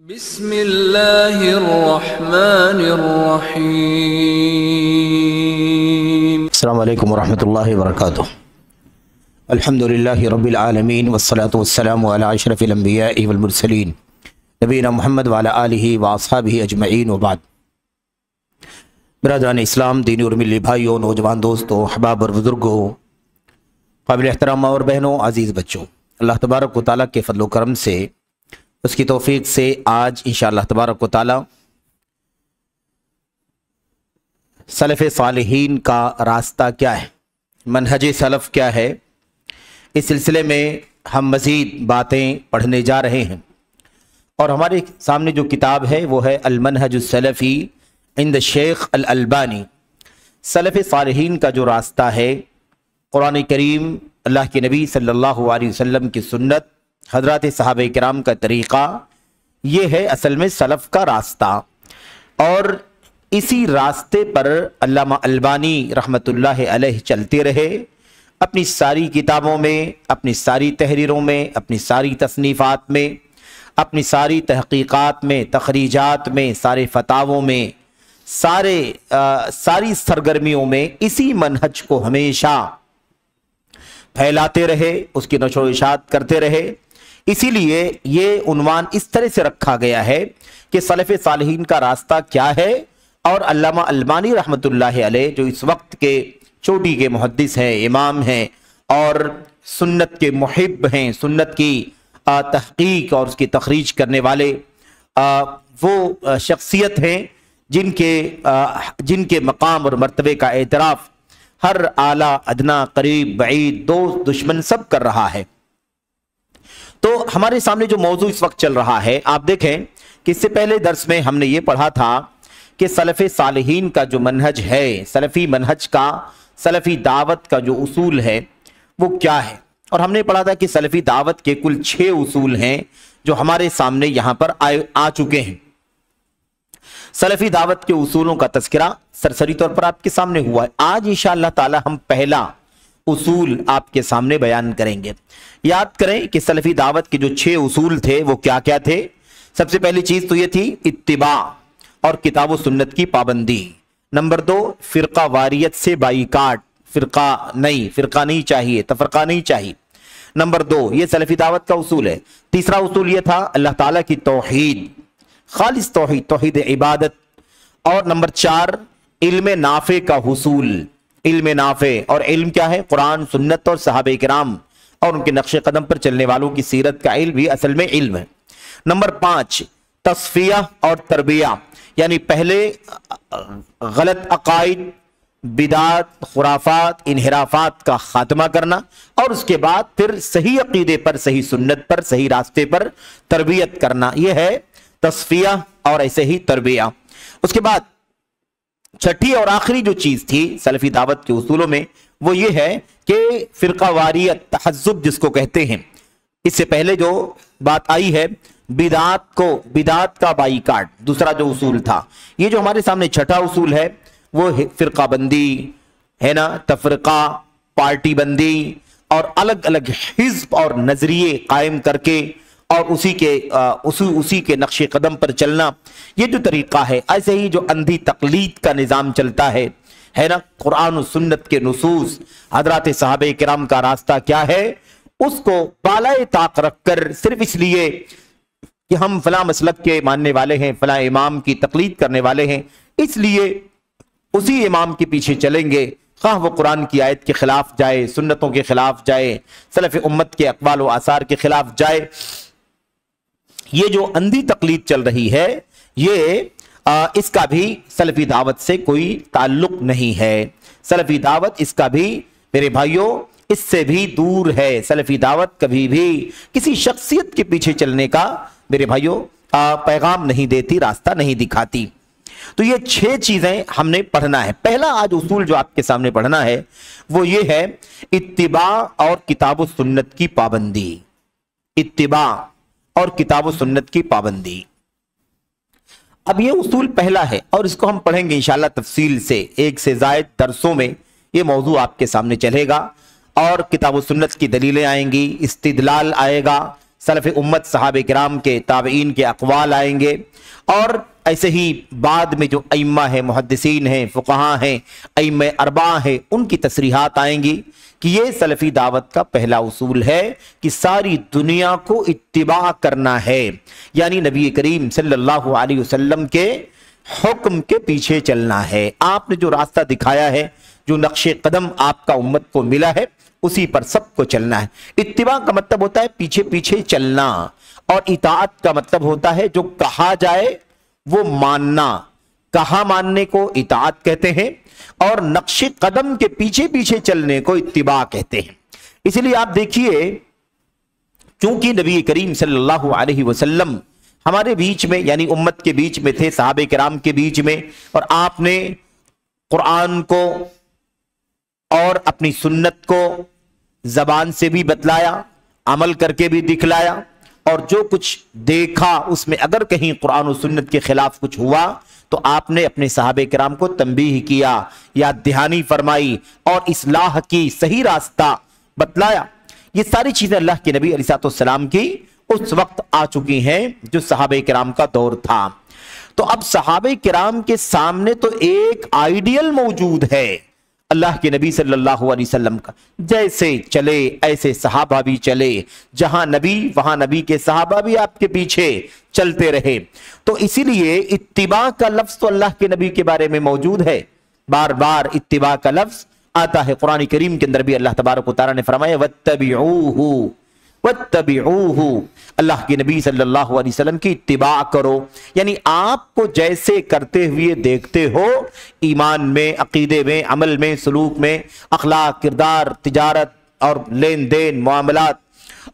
بسم اللہ الرحمن الرحیم۔ السلام علیکم ورحمۃ اللہ وبرکاتہ۔ الحمدللہ رب العالمین والصلاة والسلام علی اشرف الانبیاء والمرسلین نبینا محمد وعلی آلہ واصحابہ اجمعین وبعد۔ برادران اسلام، دینی اور ملی بھائیوں، نوجوان دوستوں، احباب اور بزرگوں، قابل احترام اور بہنوں، عزیز بچوں، اللہ تبارک و تعالیٰ کے فضل و کرم سے، اس کی توفیق سے آج انشاءاللہ تبارک و تعالیٰ سلف صالحین کا راستہ کیا ہے، منہج سلف کیا ہے، اس سلسلے میں ہم مزید باتیں پڑھنے جا رہے ہیں۔ اور ہمارے سامنے جو کتاب ہے وہ ہے المنہج السلفی عند شیخ الالبانی۔ سلف صالحین کا جو راستہ ہے، قرآن کریم، اللہ کے نبی صلی اللہ علیہ وسلم کی سنت، حضرات صحابہ کرام کا طریقہ، یہ ہے اصل میں سلف کا راستہ۔ اور اسی راستے پر علامہ البانی رحمۃ اللہ علیہ چلتے رہے، اپنی ساری کتابوں میں، اپنی ساری تحریروں میں، اپنی ساری تصنیفات میں، اپنی ساری تحقیقات میں، تخریجات میں، سارے فتاووں میں، ساری سرگرمیوں میں اسی منہج کو ہمیشہ پھیلاتے رہے، اس کی نشر و اشاعت کرتے رہے۔ اسی لیے یہ عنوان اس طرح سے رکھا گیا ہے کہ سلف صالحین کا راستہ کیا ہے، اور علامہ البانی رحمۃ اللہ علیہ جو اس وقت کے چوٹی کے محدث ہیں، امام ہیں، اور سنت کے محب ہیں، سنت کی تحقیق اور اس کی تخریج کرنے والے وہ شخصیت ہیں جن کے مقام اور مرتبے کا اعتراف ہر اعلیٰ ادنا، قریب بعید، دوست دشمن سب کر رہا ہے۔ تو ہمارے سامنے جو موضوع اس وقت چل رہا ہے، آپ دیکھیں کہ اس سے پہلے درس میں ہم نے یہ پڑھا تھا کہ سلف صالحین کا جو منہج ہے، سلفی منہج کا، سلفی دعوت کا جو اصول ہے وہ کیا ہے۔ اور ہم نے پڑھا تھا کہ سلفی دعوت کے کل 6 اصول ہیں جو ہمارے سامنے یہاں پر آ چکے ہیں۔ سلفی دعوت کے اصولوں کا تذکرہ سرسری طور پر آپ کے سامنے ہوا ہے۔ آج انشاءاللہ تعالی ہم پہلا اصول آپ کے سامنے بیان کریں گے۔ یاد کریں کہ سلفی دعوت کے جو 6 اصول تھے وہ کیا کیا تھے۔ سب سے پہلی چیز تو یہ تھی اتباع اور کتاب و سنت کی پابندی۔ نمبر 2، فرقہ واریت سے بائیکاٹ، فرقہ نہیں چاہیے، تفرقہ نہیں چاہیے۔ نمبر 2، یہ سلفی دعوت کا اصول ہے۔ تیسرا اصول یہ تھا اللہ تعالیٰ کی توحید، خالص توحید، توحید عبادت۔ اور نمبر 4، علم نافع کا حصول، علم نافع، اور علم کیا ہے؟ قرآن، سنت اور صحابہ کرام اور ان کے نقش قدم پر چلنے والوں کی سیرت کا علم بھی اصل میں علم ہے۔ نمبر 5، تصفیہ اور تربیہ، یعنی پہلے غلط عقائد، بدعات، خرافات، انحرافات کا خاتمہ کرنا، اور اس کے بعد پھر صحیح عقیدے پر، صحیح سنت پر، صحیح راستے پر تربیت کرنا، یہ ہے تصفیہ اور ایسے ہی تربیہ۔ اس کے بعد چھٹی اور آخری جو چیز تھی سلفی دعوت کے اصولوں میں وہ یہ ہے کہ فرقہ واریت، تحزب جس کو کہتے ہیں، اس سے پہلے جو بات آئی ہے بدعات کا بائیکاٹ، دوسرا جو اصول تھا۔ یہ جو ہمارے سامنے چھٹا اصول ہے وہ فرقہ بندی ہے نا، تفرقہ، پارٹی بندی، اور الگ الگ حزب اور نظریے قائم کر کے اور اسی کے نقش قدم پر چلنا، یہ جو طریقہ ہے، ایسے ہی جو اندھی تقلید کا نظام چلتا ہے نا، قرآن و سنت کے نصوص، حضرات صحابہ کرام کا راستہ کیا ہے، اس کو بالائے طاق رکھ کر صرف اس لیے کہ ہم فلاں مسلک کے ماننے والے ہیں، فلاں امام کی تقلید کرنے والے ہیں، اس لیے اسی امام کے پیچھے چلیں گے، خواہ وہ قرآن کی آیت کے خلاف جائے، سنتوں کے خلاف جائے، سلف امت کے اقوال و آثار کے خلاف جائے۔ یہ جو اندھی تقلید چل رہی ہے، یہ اس کا بھی سلفی دعوت سے کوئی تعلق نہیں ہے۔ سلفی دعوت اس کا بھی، میرے بھائیوں، اس سے بھی دور ہے۔ سلفی دعوت کبھی بھی کسی شخصیت کے پیچھے چلنے کا، میرے بھائیوں، پیغام نہیں دیتی، راستہ نہیں دکھاتی۔ تو یہ 6 چیزیں ہم نے پڑھنا ہے۔ پہلا آج اصول جو آپ کے سامنے پڑھنا ہے وہ یہ ہے اتباع اور کتاب و سنت کی پابندی۔ اتباع اور کتاب و سنت کی پابندی۔ اب یہ اصول پہلا ہے اور اس کو ہم پڑھیں گے انشاءاللہ تفصیل سے، 1 سے زائد درسوں میں یہ موضوع آپ کے سامنے چلے گا، اور کتاب و سنت کی دلیلیں آئیں گی، استدلال آئے گا، सलफ़ उम्मत सहाबे किराम के ताबईन के अक़वाल आएंगे, और ऐसे ही बाद में जो अइम्मा हैं, मुहद्दिसीन हैं, फ़ुक़हा हैं, अइम्मे अरबा हैं, उनकी तसरीहात आएंगी कि ये सलफ़ी दावत का पहला उसूल है कि सारी दुनिया को इत्तिबा करना है, यानी नबी करीम सल्लल्लाहु अलैहि वसल्लम के हुक्म के पीछे चलना है। आपने जो रास्ता दिखाया है, जो नक्शे कदम आपका उम्मत को मिला है, उसी पर सबको चलना है। इत्तिबा का मतलब होता है पीछे पीछे चलना, और इताअत का मतलब होता है जो कहा जाए वो मानना। कहा मानने को इताअत कहते हैं, और नक्शे कदम के पीछे पीछे चलने को इत्तिबा कहते हैं। इसलिए आप देखिए, चूंकि नबी करीम सल्लल्लाहु अलैहि वसल्लम हमारे बीच में, यानी उम्मत के बीच में थे, सहाबे किराम के बीच में, और आपने कुरान को और अपनी सुन्नत को जबान से भी बतलाया, अमल करके भी दिखलाया, और जो कुछ देखा उसमें अगर कहीं कुरान और सुन्नत के खिलाफ कुछ हुआ तो आपने अपने सहाबे किराम को तंबीह किया, याद दहानी फरमाई, और इस्लाह की, सही रास्ता बतलाया। ये सारी चीजें अल्लाह के नबी अलैहिस्सलाम की उस वक्त आ चुकी हैं जो सहाबे किराम का दौर था। तो अब सहाबे किराम के सामने तो एक आइडियल मौजूद है अल्लाह के नबी सल्लल्लाहु अलैहि वसल्लम का। जैसे चले ऐसे सहाबा भी चले, जहां नबी वहां नबी के सहाबा भी आपके पीछे चलते रहे। तो इसीलिए इत्तिबा का लफ्ज तो अल्लाह के नबी के बारे में मौजूद है, बार बार इत्तिबा का लफ्ज आता है। कुरान करीम के अंदर भी अल्लाह तबारक व तआला ने फरमाया वत्तबिऊहु वत्तबिऊहु, अल्लाह के नबी सल्लल्लाहु अलैहि वसल्लम की इत्तिबा करो, यानी आपको जैसे करते हुए देखते हो, ईमान में, अकीदे में, अमल में, सलूक में, अखलाक, किरदार, तिजारत और लेन देन, मामलात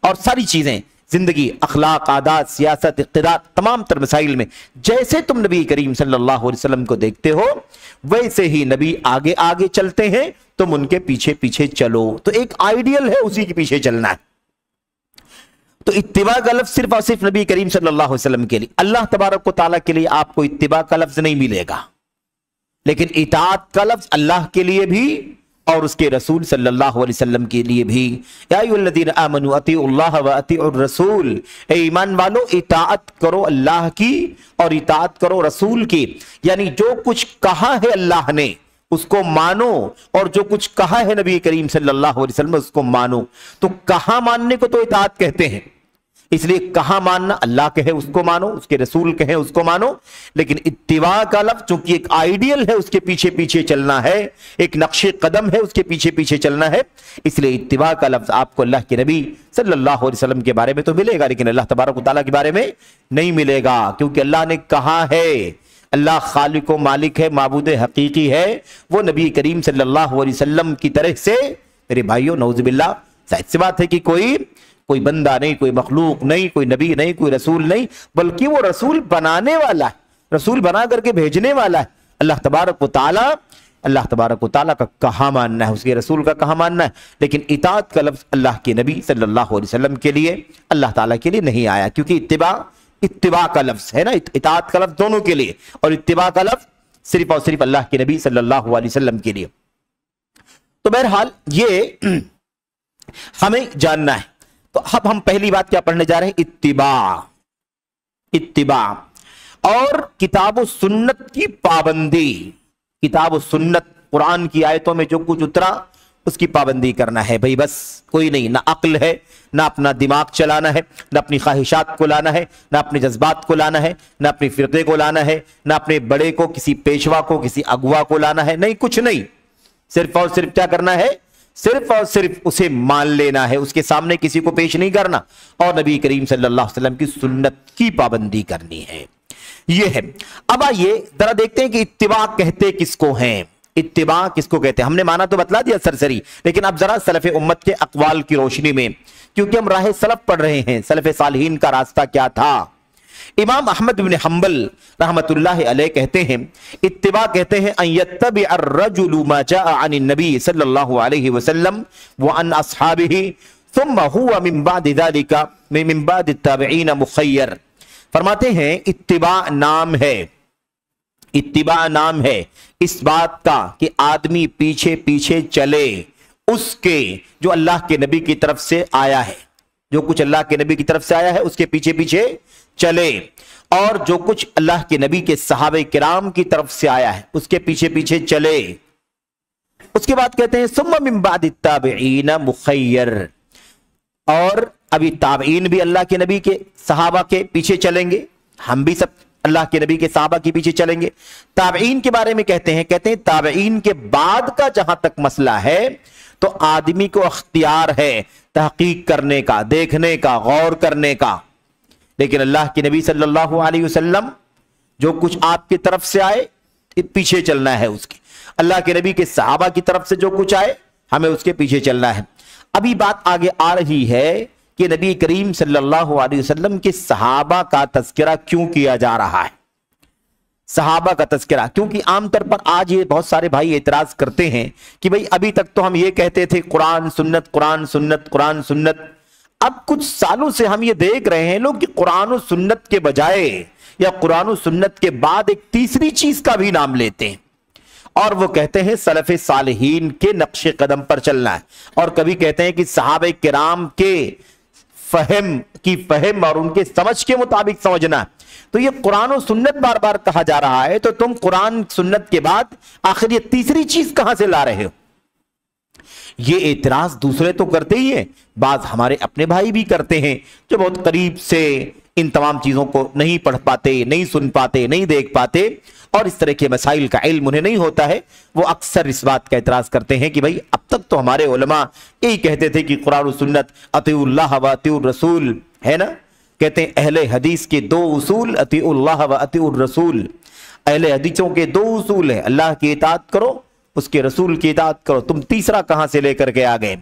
और सारी चीजें, जिंदगी, अखलाक, आदात, सियासत, इक़्तिदार, तमाम तर मसाइल में जैसे तुम नबी करीम सल्लल्लाहु अलैहि वसल्लम को देखते हो, वैसे ही नबी आगे आगे चलते हैं, तुम उनके पीछे पीछे चलो। तो एक आइडियल है, उसी के पीछे चलना है। तो इत्तिबा का लफ्ज सिर्फ और सिर्फ नबी करीम सल्लल्लाहु अलैहि वसल्लम के लिए, अल्लाह तबारक व तआला के लिए आपको इत्तिबा का लफ्ज नहीं मिलेगा, लेकिन इताअत का लफ्ज अल्लाह के लिए भी और उसके रसूल सल्लल्लाहु अलैहि वसल्लम के लिए भी। या अय्युहल्लज़ीना आमनू अतीउल्लाह व अतीउर रसूल, ए ईमान वालो इताअत करो अल्लाह की और इताअत करो रसूल की, यानी जो कुछ कहा है अल्लाह ने उसको मानो, और जो कुछ कहा है नबी करीम सल्लल्लाहु अलैहि वसल्लम उसको मानो। तो कहा मानने को तो इताअत कहते हैं, इसलिए कहा मानना, अल्लाह कहे उसको मानो, उसके रसूल कहे उसको मानो। लेकिन इत्तिबा का लफ्ज चूंकि एक आइडियल है, उसके पीछे पीछे चलना है, एक नक्शे कदम है, उसके पीछे पीछे चलना है, इसलिए इत्तिबा का लफ्ज आपको अल्लाह के नबी सल्लल्लाहु अलैहि वसल्लम के बारे में तो मिलेगा, लेकिन अल्लाह तबारक व तआला के बारे में नहीं मिलेगा, क्योंकि अल्लाह ने कहा है, अल्लाह खालिक व मालिक है, माबूद हकीकी है, वो नबी करीम सल्लल्लाहु अलैहि वसल्लम की तरह से, मेरे भाइयों नौजुबिल्लाह, जाहिर सी बात है कि कोई बंदा नहीं, कोई मखलूक नहीं, कोई नबी नहीं, कोई रसूल नहीं, बल्कि वो रसूल बनाने वाला है, रसूल बना करके भेजने वाला है। अल्लाह तबारक व तआला का कहा मानना है, उसके रसूल का कहा मानना है, लेकिन इताअत का लफ्ज अल्लाह के नबी सल्लल्लाहु अलैहि वसल्लम के लिए, अल्लाह ताला के लिए नहीं आया, क्योंकि इत्तिबा का लफ्ज है ना, इताअत का लफ्ज दोनों के लिए, और इत्तिबा का लफ्ज सिर्फ और सिर्फ अल्लाह के नबी सल्लल्लाहु अलैहि वसल्लम के लिए। तो बहरहाल ये हमें जानना है। तो अब हम पहली बात क्या पढ़ने जा रहे हैं? इत्तिबा और किताब व सुन्नत की पाबंदी। किताब व सुन्नत, कुरान की आयतों में जो कुछ उतरा उसकी पाबंदी करना है भाई, बस कोई नहीं, ना अक्ल है, ना अपना दिमाग चलाना है, ना अपनी ख्वाहिशात को लाना है, ना अपने जज्बात को लाना है, ना अपने फिरके को लाना है, ना अपने बड़े को, किसी पेशवा को, किसी अगुआ को लाना है, नहीं, कुछ नहीं। सिर्फ और सिर्फ क्या करना है? सिर्फ और सिर्फ उसे मान लेना है, उसके सामने किसी को पेश नहीं करना, और नबी करीम सल्लल्लाहु अलैहि वसल्लम की सुन्नत की पाबंदी करनी है। यह है। अब आइए जरा देखते हैं कि इत्तिबा कहते किसको हैं, इत्तिबा किसको कहते हैं। हमने माना तो बतला दिया सरसरी, लेकिन अब जरा सलफ़े उम्मत के अक़वाल की रोशनी में, क्योंकि हम राह सलफ पढ़ रहे हैं, सलफ़े सालिहीन का रास्ता क्या था। इमाम अहमद बिन हम्बल रहमतुल्लाहि अलैह कहते हैं, इत्तिबा कहते हैं अन यत्तबि अर्रजुलु मा जाअ अन नबी सल्लल्लाहु अलैहि वसल्लम व अन अस्हाबिही सुम्मा हुवा मिन बाद ज़ालिका मिन बाद ताबिईन मुखय्यर। फरमाते हैं इत्तिबा नाम है, इत्तिबा नाम है इस बात का कि आदमी पीछे पीछे चले उसके जो अल्लाह के नबी की तरफ से आया है, जो कुछ अल्लाह के नबी की तरफ से आया है उसके पीछे पीछे चले, और जो कुछ अल्लाह के नबी के सहाबे किराम की तरफ से आया है उसके पीछे पीछे चले। उसके बाद कहते हैं सुम्मा मिन बादि ताबिईन मुखय्यर, और अभी ताबईन भी अल्लाह के नबी के सहाबा के पीछे चलेंगे, हम भी सब अल्लाह के नबी के सहाबा के पीछे चलेंगे। ताबईन के बारे में कहते हैं ताबईन के बाद का जहां तक मसला है तो आदमी को अख्तियार है तहकीक करने का, देखने का, गौर करने का, लेकिन अल्लाह के नबी सल्लल्लाहु अलैहि वसल्लम जो कुछ आपकी तरफ से आए पीछे चलना है उसके, अल्लाह के नबी के सहाबा की तरफ से जो कुछ आए हमें उसके पीछे चलना है। अभी बात आगे आ रही है कि नबी करीम सल्लल्लाहु अलैहि वसल्लम के सहाबा का तज़किरा क्यों किया जा रहा है। सहाबा का तज़किरा क्योंकि आमतौर पर आज ये बहुत सारे भाई एतराज करते हैं कि भाई अभी तक तो हम ये कहते थे कुरान सुन्नत कुरान सुन्नत कुरान सुन्नत, अब कुछ सालों से हम ये देख रहे हैं लोग कि कुरान और सुन्नत के बजाय या कुरान और सुन्नत के बाद एक तीसरी चीज का भी नाम लेते हैं, और वो कहते हैं सलफ़े सालिहीन के नक्शे कदम पर चलना है, और कभी कहते हैं कि सहाबे किराम के फहम और उनके समझ के मुताबिक समझना है। तो ये कुरान और सुन्नत बार बार कहा जा रहा है, तो तुम कुरान सुन्नत के बाद आखिर ये तीसरी चीज कहां से ला रहे हो। ये एतराज दूसरे तो करते ही हैं, बाज हमारे अपने भाई भी करते हैं जो बहुत करीब से इन तमाम चीजों को नहीं पढ़ पाते, नहीं सुन पाते, नहीं देख पाते, और इस तरह के मसाइल का इल्म उन्हें नहीं होता है। वो अक्सर इस बात का एतराज करते हैं कि भाई अब तक तो हमारे उलमा यही कहते थे कि कुरान और सुन्नत अतीउल्लाह व अतीउर रसूल है ना। कहते हैं अहले हदीस के दो उसूल अतीउल्लाह व अतीउर रसूल, अहले हदीसों के दो उसूल है, अल्लाह की इताअत करो उसके रसूल की इताअत करो, तुम तीसरा कहां से लेकर के आ गए।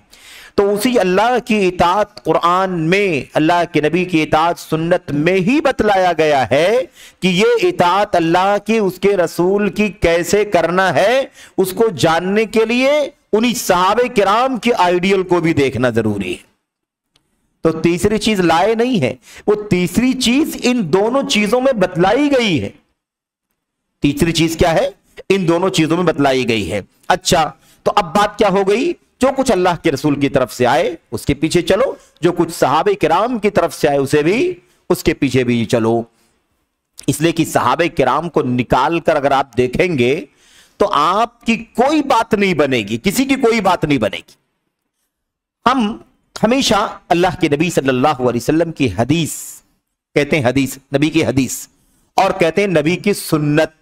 तो उसी अल्लाह की इताअत कुरान में, अल्लाह के नबी की इताअत सुन्नत में ही बतलाया गया है कि ये इताअत अल्लाह की उसके रसूल की कैसे करना है, उसको जानने के लिए उन्हीं सहाबे किराम के आइडियल को भी देखना जरूरी है। तो तीसरी चीज लाए नहीं है, वो तीसरी चीज इन दोनों चीजों में बतलाई गई है। तीसरी चीज क्या है, इन दोनों चीजों में बतलाई गई है। अच्छा, तो अब बात क्या हो गई, जो कुछ अल्लाह के रसूल की तरफ से आए उसके पीछे चलो, जो कुछ सहाबे किराम की तरफ से आए उसे भी उसके पीछे भी चलो। इसलिए कि सहाबे किराम को निकाल कर अगर आप देखेंगे तो आपकी कोई बात नहीं बनेगी, किसी की कोई बात नहीं बनेगी। हम हमेशा अल्लाह के नबी सल्लल्लाहु अलैहि वसल्लम की हदीस कहते हैं, हदीस नबी की हदीस, और कहते हैं नबी की सुन्नत।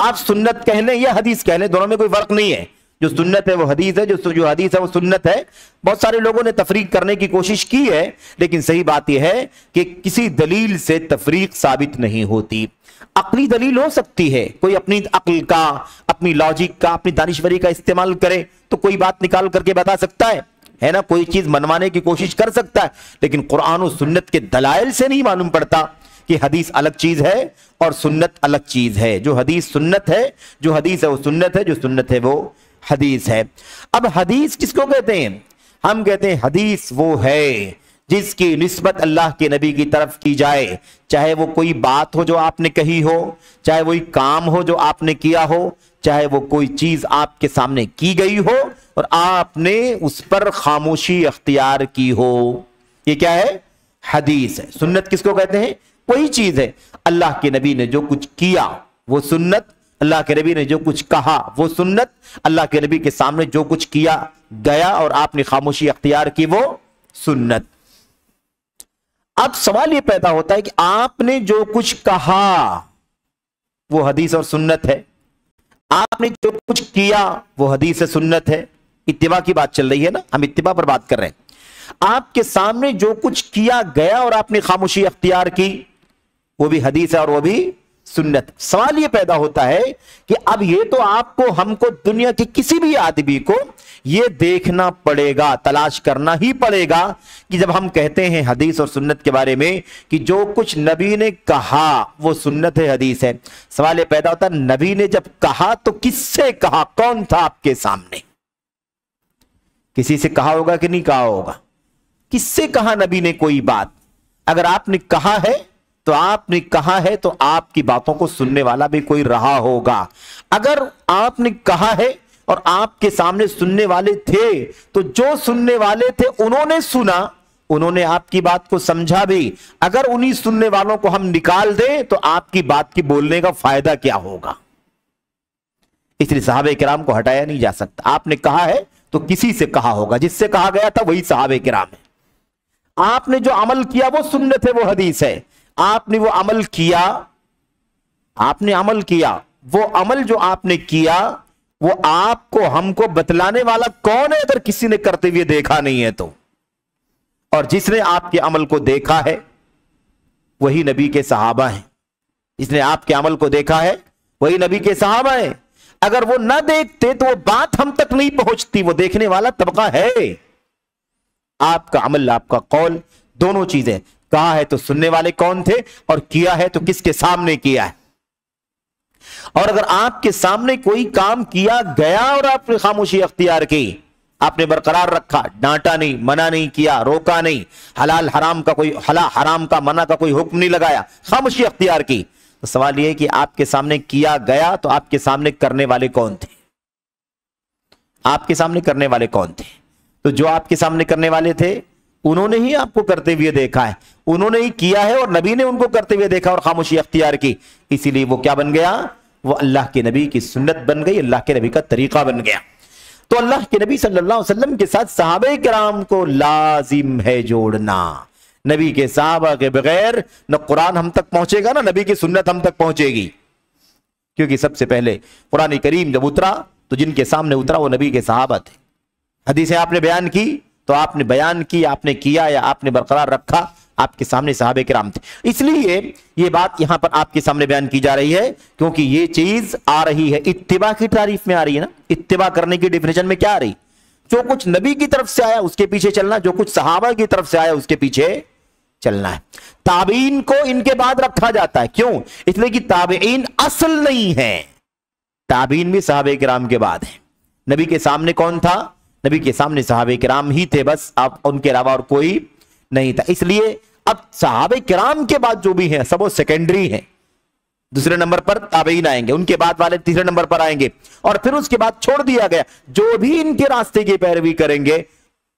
आप सुन्नत कह लें या हदीस कह लें, दोनों में कोई फर्क नहीं है। जो सुन्नत है वो हदीस है, जो हदीस है वो सुन्नत है। बहुत सारे लोगों ने तफरीक करने की कोशिश की है, लेकिन सही बात यह है कि किसी दलील से तफरीक साबित नहीं होती। अक्ली दलील हो सकती है, कोई अपनी अक्ल का, अपनी लॉजिक का, अपनी दानिशवरी का इस्तेमाल करे तो कोई बात निकाल करके बता सकता है ना, कोई चीज मनवाने की कोशिश कर सकता है, लेकिन कुरान और सुन्नत के दलाइल से नहीं मालूम पड़ता कि हदीस अलग चीज है और सुन्नत अलग चीज है। जो हदीस सुन्नत है, जो हदीस है वो सुन्नत है, जो सुन्नत है वो हदीस है। अब हदीस किसको कहते हैं, हम कहते हैं हदीस वो है जिसकी निस्बत अल्लाह के नबी की तरफ की जाए, चाहे वो कोई बात हो जो आपने कही हो, चाहे वही काम हो जो आपने किया हो, चाहे वो कोई चीज आपके सामने की गई हो और आपने उस पर खामोशी अख्तियार की हो। ये क्या है, हदीस है। सुन्नत किसको कहते हैं, वही चीज है अल्लाह के नबी ने जो कुछ किया वो सुन्नत, अल्लाह के नबी ने जो कुछ कहा वो सुन्नत, अल्लाह के नबी के सामने जो कुछ किया गया और आपने खामोशी अख्तियार की वो सुन्नत। अब सवाल ये पैदा होता है कि आपने जो कुछ कहा वो हदीस और सुन्नत है, आपने जो कुछ किया वो हदीस से सुन्नत है। इत्तिबा की बात चल रही है ना, हम इत्तिबा पर बात कर रहे हैं। आपके सामने जो कुछ किया गया और आपने खामोशी अख्तियार की वो भी हदीस है और वो भी सुन्नत। सवाल ये पैदा होता है कि अब ये तो आपको, हमको, दुनिया के किसी भी आदमी को ये देखना पड़ेगा, तलाश करना ही पड़ेगा कि जब हम कहते हैं हदीस और सुन्नत के बारे में कि जो कुछ नबी ने कहा वो सुन्नत है, हदीस है। सवाल ये पैदा होता है नबी ने जब कहा तो किससे कहा, कौन था आपके सामने, किसी से कहा होगा कि नहीं कहा होगा, किससे कहा नबी ने कोई बात। अगर आपने कहा है तो आपने कहा है तो आपकी बातों को सुनने वाला भी कोई रहा होगा। अगर आपने कहा है और आपके सामने सुनने वाले थे तो जो सुनने वाले थे उन्होंने सुना, उन्होंने आपकी बात को समझा भी, अगर उन्हीं सुनने वालों को हम निकाल दें तो आपकी बात की बोलने का फायदा क्या होगा। इसलिए सहाबे किराम को हटाया नहीं जा सकता। आपने कहा है तो किसी से कहा होगा, जिससे कहा गया था वही सहाबे किराम है। आपने जो अमल किया वो सुन्नत है, वो हदीस है। आपने वो अमल किया, आपने अमल किया, वो अमल जो आपने किया वो आपको हमको बतलाने वाला कौन है अगर किसी ने करते हुए देखा नहीं है तो। और जिसने आपके अमल को देखा है वही नबी के सहाबा हैं। जिसने आपके अमल को देखा है वही नबी के सहाबा हैं। अगर वो ना देखते तो वो बात हम तक नहीं पहुंचती। वो देखने वाला तबका है। आपका अमल, आपका कौल, दोनों चीजें। कहा है तो सुनने वाले कौन थे, और किया है तो किसके सामने किया है। और अगर आपके सामने कोई काम किया गया और आपने खामोशी अख्तियार की, आपने बरकरार रखा, डांटा नहीं, मना नहीं किया, रोका नहीं, हलाल हराम का कोई हराम का मना का कोई हुक्म नहीं लगाया, खामोशी अख्तियार की, तो सवाल यह है कि आपके सामने किया गया तो आपके सामने करने वाले कौन थे। आपके सामने करने वाले कौन थे। तो जो आपके सामने करने वाले थे उन्होंने ही आपको करते हुए देखा है, उन्होंने ही किया है, और नबी ने उनको करते हुए देखा और खामोशी अख्तियार की। इसीलिए वो क्या बन गया, वो अल्लाह के नबी की सुन्नत बन गई, अल्लाह के नबी का तरीका बन गया। तो अल्लाह के नबी सल्लल्लाहु अलैहि वसल्लम के साथ सहाबे किराम को लाजिम है जोड़ना। नबी के सहाबा के बगैर न कुरान हम तक पहुंचेगा, ना नबी की सुन्नत हम तक पहुंचेगी। क्योंकि सबसे पहले कुरान करीम जब उतरा तो जिनके सामने उतरा वो नबी के सहाबा थे। हदीसें आपने बयान की तो आपने बयान की, आपने किया या आपने बरकरार रखा, आपके सामने सहाबे किराम थे। इसलिए ये बात यहां पर आपके सामने बयान की जा रही है, क्योंकि ये चीज आ रही है इत्तिबा की तारीफ में आ रही है ना। इत्तिबा करने की डेफिनेशन में क्या आ रही, जो कुछ नबी की तरफ से आया उसके पीछे चलना, जो कुछ सहाबा की तरफ से आया उसके पीछे चलना है। ताबीन को इनके बाद रखा जाता है, क्यों, इसलिए कि ताबीन असल नहीं है। ताबीन भी सहाबे किराम के बाद है। नबी के सामने कौन था, नबी के सामने सहाबे किराम ही थे बस, अब उनके अलावा और कोई नहीं था। इसलिए अब सहाबे किराम के बाद जो भी हैं सब वो सेकेंडरी हैं। दूसरे नंबर पर ताबईन आएंगे, उनके बाद वाले तीसरे नंबर पर आएंगे, और फिर उसके बाद छोड़ दिया गया जो भी इनके रास्ते की पैरवी करेंगे,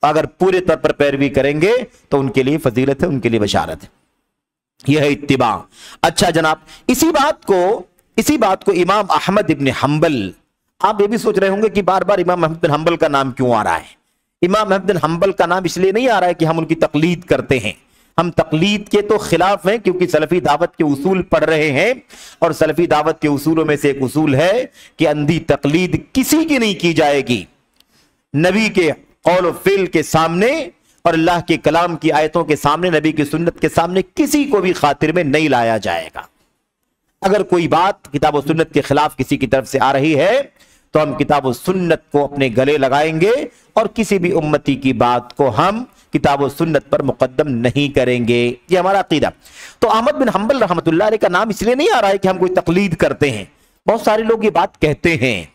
अगर पूरे तौर पर पैरवी करेंगे तो उनके लिए फजीलत है, उनके लिए बशारत है। यह है इत्तिबा। अच्छा जनाब, इसी बात को इमाम अहमद इब्न हंबल, आप ये भी सोच रहे होंगे कि बार बार इमाम अहमद बिन हंबल का नाम क्यों आ रहा है। इमाम अहमद बिन हंबल का नाम इसलिए नहीं आ रहा है कि हम उनकी तकलीद करते हैं। हम तकलीद के तो खिलाफ हैं, क्योंकि सलफी दावत के उसूल पढ़ रहे हैं, और सलफी दावत के उसूलों में से एक उसूल है कि अंधी तकलीद किसी की नहीं की जाएगी। नबी के कौल और फिल के सामने और अल्लाह के कलाम की आयतों के सामने, नबी की सुन्नत के सामने किसी को भी खातिर में नहीं लाया जाएगा। अगर कोई बात किताब और सुन्नत के खिलाफ किसी की तरफ से आ रही है तो हम किताब और सुन्नत को अपने गले लगाएंगे, और किसी भी उम्मती की बात को हम किताब और सुन्नत पर मुकद्दम नहीं करेंगे। ये हमारा अकीदा। तो अहमद बिन हंबल रहमतुल्लाह अलैह का नाम इसलिए नहीं आ रहा है कि हम कोई तकलीद करते हैं। बहुत सारे लोग ये बात कहते हैं।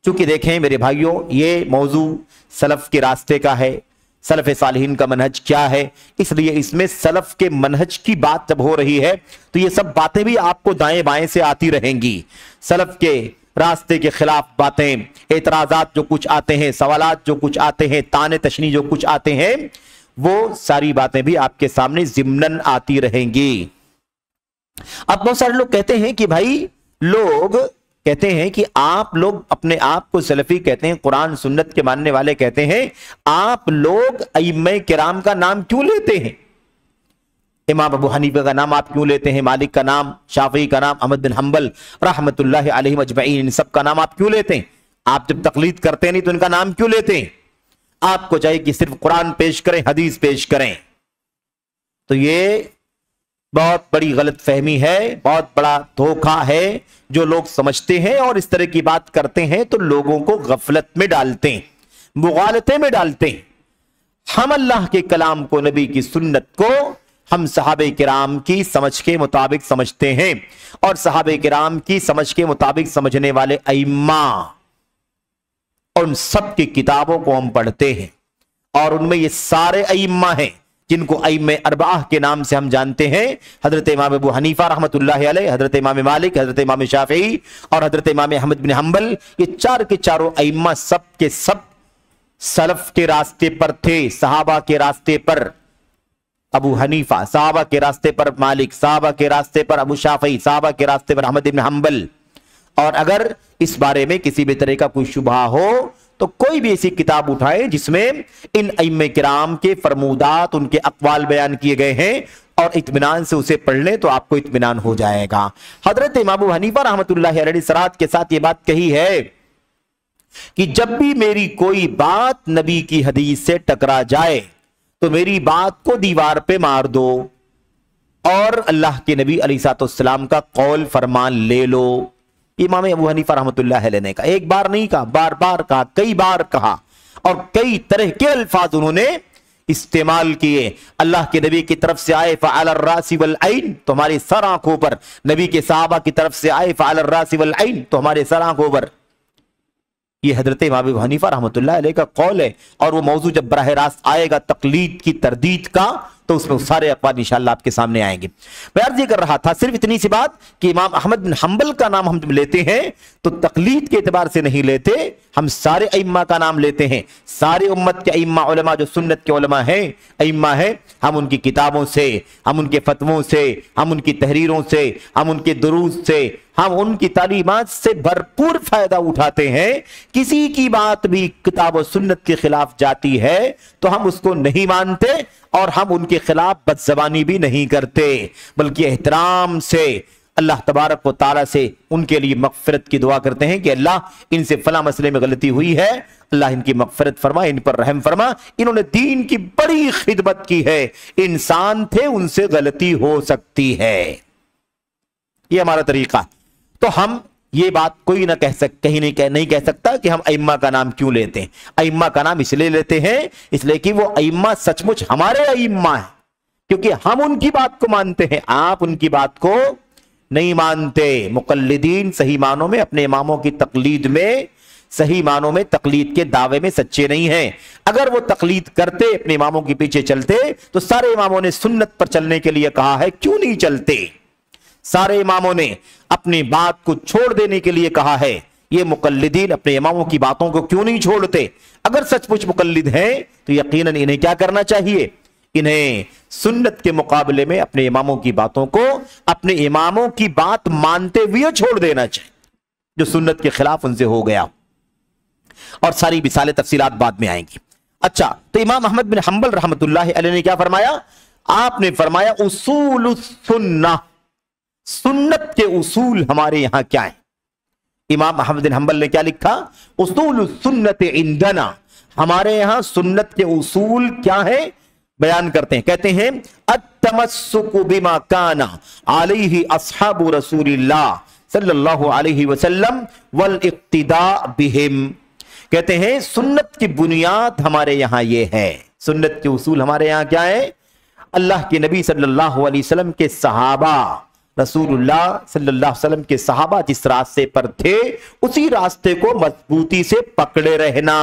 चूंकि देखें मेरे भाइयों, ये मौजू सलफ के रास्ते का है, सलफ सालिहीन का मनहज क्या है, इसलिए इसमें सलफ के मनहज की बात जब हो रही है तो ये सब बातें भी आपको दाएं बाएं से आती रहेंगी। सलफ के रास्ते के खिलाफ बातें, एतराजात जो कुछ आते हैं, सवालात जो कुछ आते हैं, ताने तशनी जो कुछ आते हैं, वो सारी बातें भी आपके सामने जिम्नन आती रहेंगी। अब बहुत सारे लोग कहते हैं कि भाई, लोग कहते हैं कि आप लोग अपने आप को सलफी कहते हैं, कुरान सुन्नत के मानने वाले कहते हैं, आप लोग अइम्मे किराम का नाम क्यों लेते हैं। इमाम अबू हनीफा का नाम आप क्यों लेते हैं, मालिक का नाम, शाफी का नाम, अहमद बिन हंबल रहमतुल्लाहि अलैहिम अजमईन, इन सब का नाम आप क्यों लेते हैं। आप जब तकलीद करते नहीं तो इनका नाम क्यों लेते हैं। आपको चाहिए कि सिर्फ कुरान पेश करें, हदीस पेश करें। तो ये बहुत बड़ी गलत फहमी है, बहुत बड़ा धोखा है जो लोग समझते हैं और इस तरह की बात करते हैं, तो लोगों को गफलत में डालते हैं, मुगालते में डालते हैं। हम अल्लाह के कलाम को, नबी की सुन्नत को हम सहाबे किराम की समझ के मुताबिक समझते हैं, और सहाबे किराम की समझ के मुताबिक समझने वाले अइम्मा, और उन सब की किताबों को हम पढ़ते हैं, और उनमें ये सारे अइम्मा हैं जिनको अइम्मे अरबाह के नाम से हम जानते हैं। हजरत इमाम अबू हनीफा रहमतुल्लाहि अलैह, हजरत इमाम मालिक, हजरत इमाम शाफी और हजरत इमाम अहमद बिन हंबल, ये चार के चारों अइम्मा सब के सब सलफ के रास्ते पर थे, सहाबा के रास्ते पर अबू हनीफा, साहबा के रास्ते पर मालिक, साहबा के रास्ते पर अबू शाफी, साहबा के रास्ते पर अहमद इब्न हंबल। और अगर इस बारे में किसी भी तरह का कोई शुबहा हो तो कोई भी ऐसी किताब उठाए जिसमें इन अइम्मे किराम के फरमूदात, उनके अक़वाल बयान किए गए हैं, और इत्मीनान से उसे पढ़ लें तो आपको इत्मीनान हो जाएगा। हजरत इमाम अबू हनीफा रहमतुल्लाहि अलैहि सराहत के साथ ये बात कही है कि जब भी मेरी कोई बात नबी की हदीस से टकरा जाए तो मेरी बात को दीवार पे मार दो और अल्लाह के नबी अलैहिस्सलाम का कौल फरमान ले लो। इमाम अबू हनीफा रहमतुल्लाहि अलैहि ने कहा, एक बार नहीं कहा, बार बार कहा, कई बार कहा, और कई तरह के अल्फाज उन्होंने इस्तेमाल किए। अल्लाह के नबी की तरफ से आए फ़अला रासी वल ऐन, तो हमारे सर आंखों पर, नबी के सहाबा की तरफ से आए फ़अला रासी वल ऐन, तो हमारे सर आंखों पर। ये हजरत इमाम अबू हनीफा रहमतुल्लाहि अलैहि का कौल है, और वो मौजू जब बराह रास्त आएगा तकलीद की तरदीद का तो उसमें सारे अक़वाल इंशाअल्लाह आपके सामने आएंगे। मैं अर्ज़ ये कर रहा था सिर्फ इतनी सी बात कि इमाम अहमद बिन हंबल का नाम हम जब लेते हैं तो तकलीद के एतबार से नहीं लेते, हम सारे अइम्मा का नाम लेते हैं। सारे उम्मत के अइम्मा उलमा जो सुन्नत के उलमा हैं, अइम्मा हैं, हम उनकी किताबों से, हम उनके फतवों से, हम उनकी तहरीरों से, हम उनके दुरूस से, हम उनकी तालीमात से भरपूर फायदा उठाते हैं। किसी की बात भी किताब और सुन्नत के खिलाफ जाती है तो हम उसको नहीं मानते और हम उनके खिलाफ बदज़बानी भी नहीं करते, बल्कि एहतराम से अल्लाह तबारक व तआला से उनके लिए मग़फ़िरत की दुआ करते हैं कि अल्लाह इनसे फला मसले में गलती हुई है, अल्लाह इनकी मग़फ़िरत फरमा, इन पर रहम फरमा, इन्होंने दीन की बड़ी खिदमत की है, इंसान थे उनसे गलती हो सकती है। ये हमारा तरीका। तो हम ये बात कोई ना कहीं नहीं कह सकता कि हम अइम्मा का नाम क्यों लेते हैं। अइम्मा का नाम इसलिए लेते हैं इसलिए कि वो अइम्मा सचमुच हमारे अइम्मा है, क्योंकि हम उनकी बात को मानते हैं, आप उनकी बात को नहीं मानते। मुक़ल्लिदीन सही मानों में अपने इमामों की तक़लीद में, सही मानों में तक़लीद के दावे में सच्चे नहीं हैं। अगर वो तक़लीद करते, अपने इमामों के पीछे चलते, तो सारे इमामों ने सुन्नत पर चलने के लिए कहा है, क्यों नहीं चलते? सारे इमामों ने अपनी बात को छोड़ देने के लिए कहा है, ये मुक़ल्लिदीन अपने इमामों की बातों को क्यों नहीं छोड़ते? अगर सचमुच मुक़ल्लिद हैं तो यकीनन इन्हें क्या करना चाहिए? इन्हें सुन्नत के मुकाबले में अपने इमामों की बातों को, अपने इमामों की बात मानते हुए छोड़ देना चाहिए जो सुन्नत के खिलाफ उनसे हो गया। और सारी मिसालें तफसीलात बाद में आएंगी। अच्छा, तो इमाम अहमद बिन हंबल रहमतुल्लाहि अलैहि ने क्या फरमाया? आपने फरमाया उसूल सुन्नह, सुन्नत के उसूल हमारे यहां क्या है? इमाम अहमद बिन हंबल ने क्या लिखा? उसूल सुन्नत इंदना, हमारे यहां सुन्नत के उसूल क्या है बयान करते हैं। कहते हैं अत्तमस्सुकु बिमा काना अलैहि अस्हाबु रसूलिल्लाह सल्लल्लाहु अलैहि वसल्लम वल इक्तिदा बिहिम। कहते हैं सुन्नत की बुनियाद हमारे यहां ये है। सुन्नत के उसूल हमारे यहां क्या है? अल्लाह के नबी सल्लल्लाहु अलैहि वसल्लम के सहाबा, रसूलुल्लाह सल्लल्लाहु अलैहि वसल्लम के सहाबा जिस रास्ते पर थे उसी रास्ते को मजबूती से पकड़े रहना,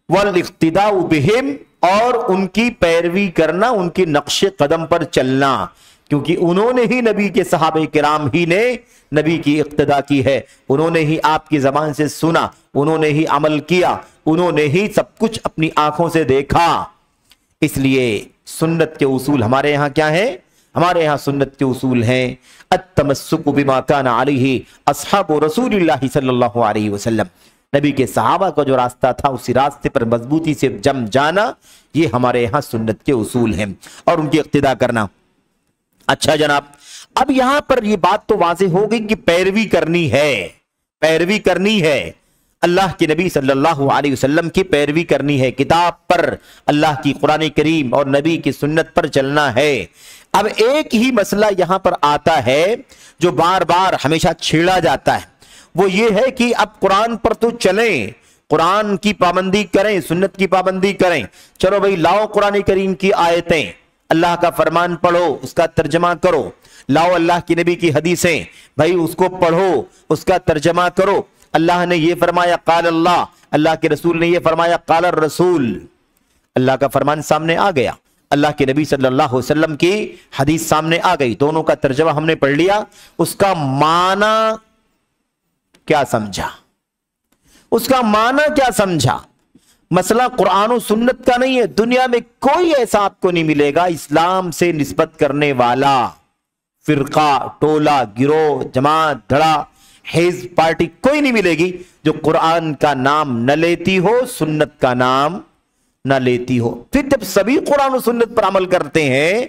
वल इक्तिदाउ बिहिम, और उनकी पैरवी करना, उनके नक्शे कदम पर चलना, क्योंकि उन्होंने ही, नबी के सहाबे किराम ही ने नबी की इक्तिदा की है, उन्होंने ही आपकी जबान से सुना, उन्होंने ही अमल किया, उन्होंने ही सब कुछ अपनी आंखों से देखा। इसलिए सुन्नत के उसूल हमारे यहां क्या है? हमारे यहां सुन्नत के उसूल हैं अत्तमस्सुकु बिमा काना अलैहि अस्हाबु रसूलिल्लाह सल्लल्लाहु अलैहि वसल्लम, नबी के सहाबा का जो रास्ता था उसी रास्ते पर मजबूती से जम जाना, ये हमारे यहां सुन्नत के उसूल हैं, और उनकी इक्तिदा करना। अच्छा जनाब, अब यहां पर ये बात तो वाज़ेह हो गई कि पैरवी करनी है, पैरवी करनी है, अल्लाह के नबी सल्लल्लाहु अलैहि वसल्लम की पैरवी करनी है, किताब पर, अल्लाह की कुरान करीम और नबी की सुन्नत पर चलना है। अब एक ही मसला यहां पर आता है जो बार बार हमेशा छेड़ा जाता है, वो ये है कि अब कुरान पर तो चलें, कुरान की पाबंदी करें, सुन्नत की पाबंदी करें, चलो भाई लाओ कुरान करीम की आयतें, अल्लाह का फरमान पढ़ो, उसका तर्जमा करो, लाओ अल्लाह की नबी की हदीसें, भाई उसको पढ़ो, उसका तर्जमा करो, अल्लाह ने ये फरमाया काल अल्लाह, अल्लाह के रसूल ने ये फरमाया काल रसूल, अल्लाह का फरमान सामने आ गया, अल्लाह के नबी सल्लल्लाहु अलैहि वसल्लम की हदीस सामने आ गई, दोनों का तर्जमा हमने पढ़ लिया, उसका माना क्या समझा, उसका माना क्या समझा? مسئلہ قرآن و سنت کا نہیں ہے. دنیا میں کوئی ایسا آپ کو نہیں ملے گا اسلام سے نسبت کرنے والا فرقہ، ٹولہ، گروہ، جماعت، دھڑا، حزب، پارٹی کوئی نہیں ملے گی جو قرآن کا نام نہ لیتی ہو، سنت کا نام نہ لیتی ہو. پھر جب سبھی قرآن و سنت پر عمل کرتے ہیں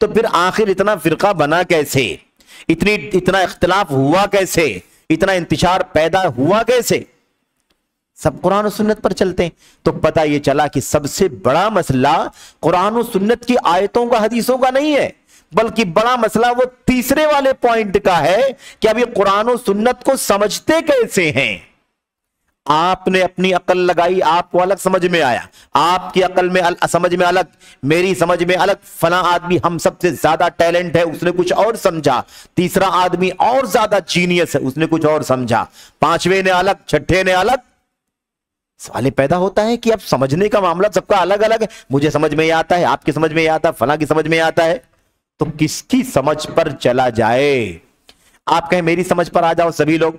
تو پھر آخر اتنا فرقہ بنا کیسے؟ اتنا اختلاف ہوا کیسے؟ اتنا انتشار پیدا ہوا کیسے؟ سب قرآن و سنت پر چلتے ہیں. تو پتہ یہ چلا کہ سب سے بڑا مسئلہ قرآن و سنت کی آیتوں کا، حدیثوں کا نہیں ہے، بلکہ بڑا مسئلہ وہ تیسرے والے پوائنٹ کا ہے کہ اب یہ قرآن و سنت کو سمجھتے کیسے ہیں. آپ نے اپنی عقل لگائی، آپ کو الگ سمجھ میں آیا، آپ کی عقل میں سمجھ میں الگ، میری سمجھ میں الگ، فلاں آدمی ہم سب سے زیادہ ٹیلنٹ ہے، اس نے کچھ اور سمجھا، تیسرا آدمی اور زیادہ جینیس ہے، اس نے کچھ اور سمجھا، پانچویں نے الگ، چھٹے نے الگ. سوال پیدا ہوتا ہے کہ اب سمجھنے کا معاملہ سب کا الگ الگ ہے. مجھے سمجھ میں یہ آتا ہے، آپ کی سمجھ میں یہ آتا ہے، فلاں کی سمجھ میں آتا ہے، تو کس کی سمجھ پر چلا جائے؟ آپ کہیں میری سمجھ پر آ جاؤ سبھی لوگ،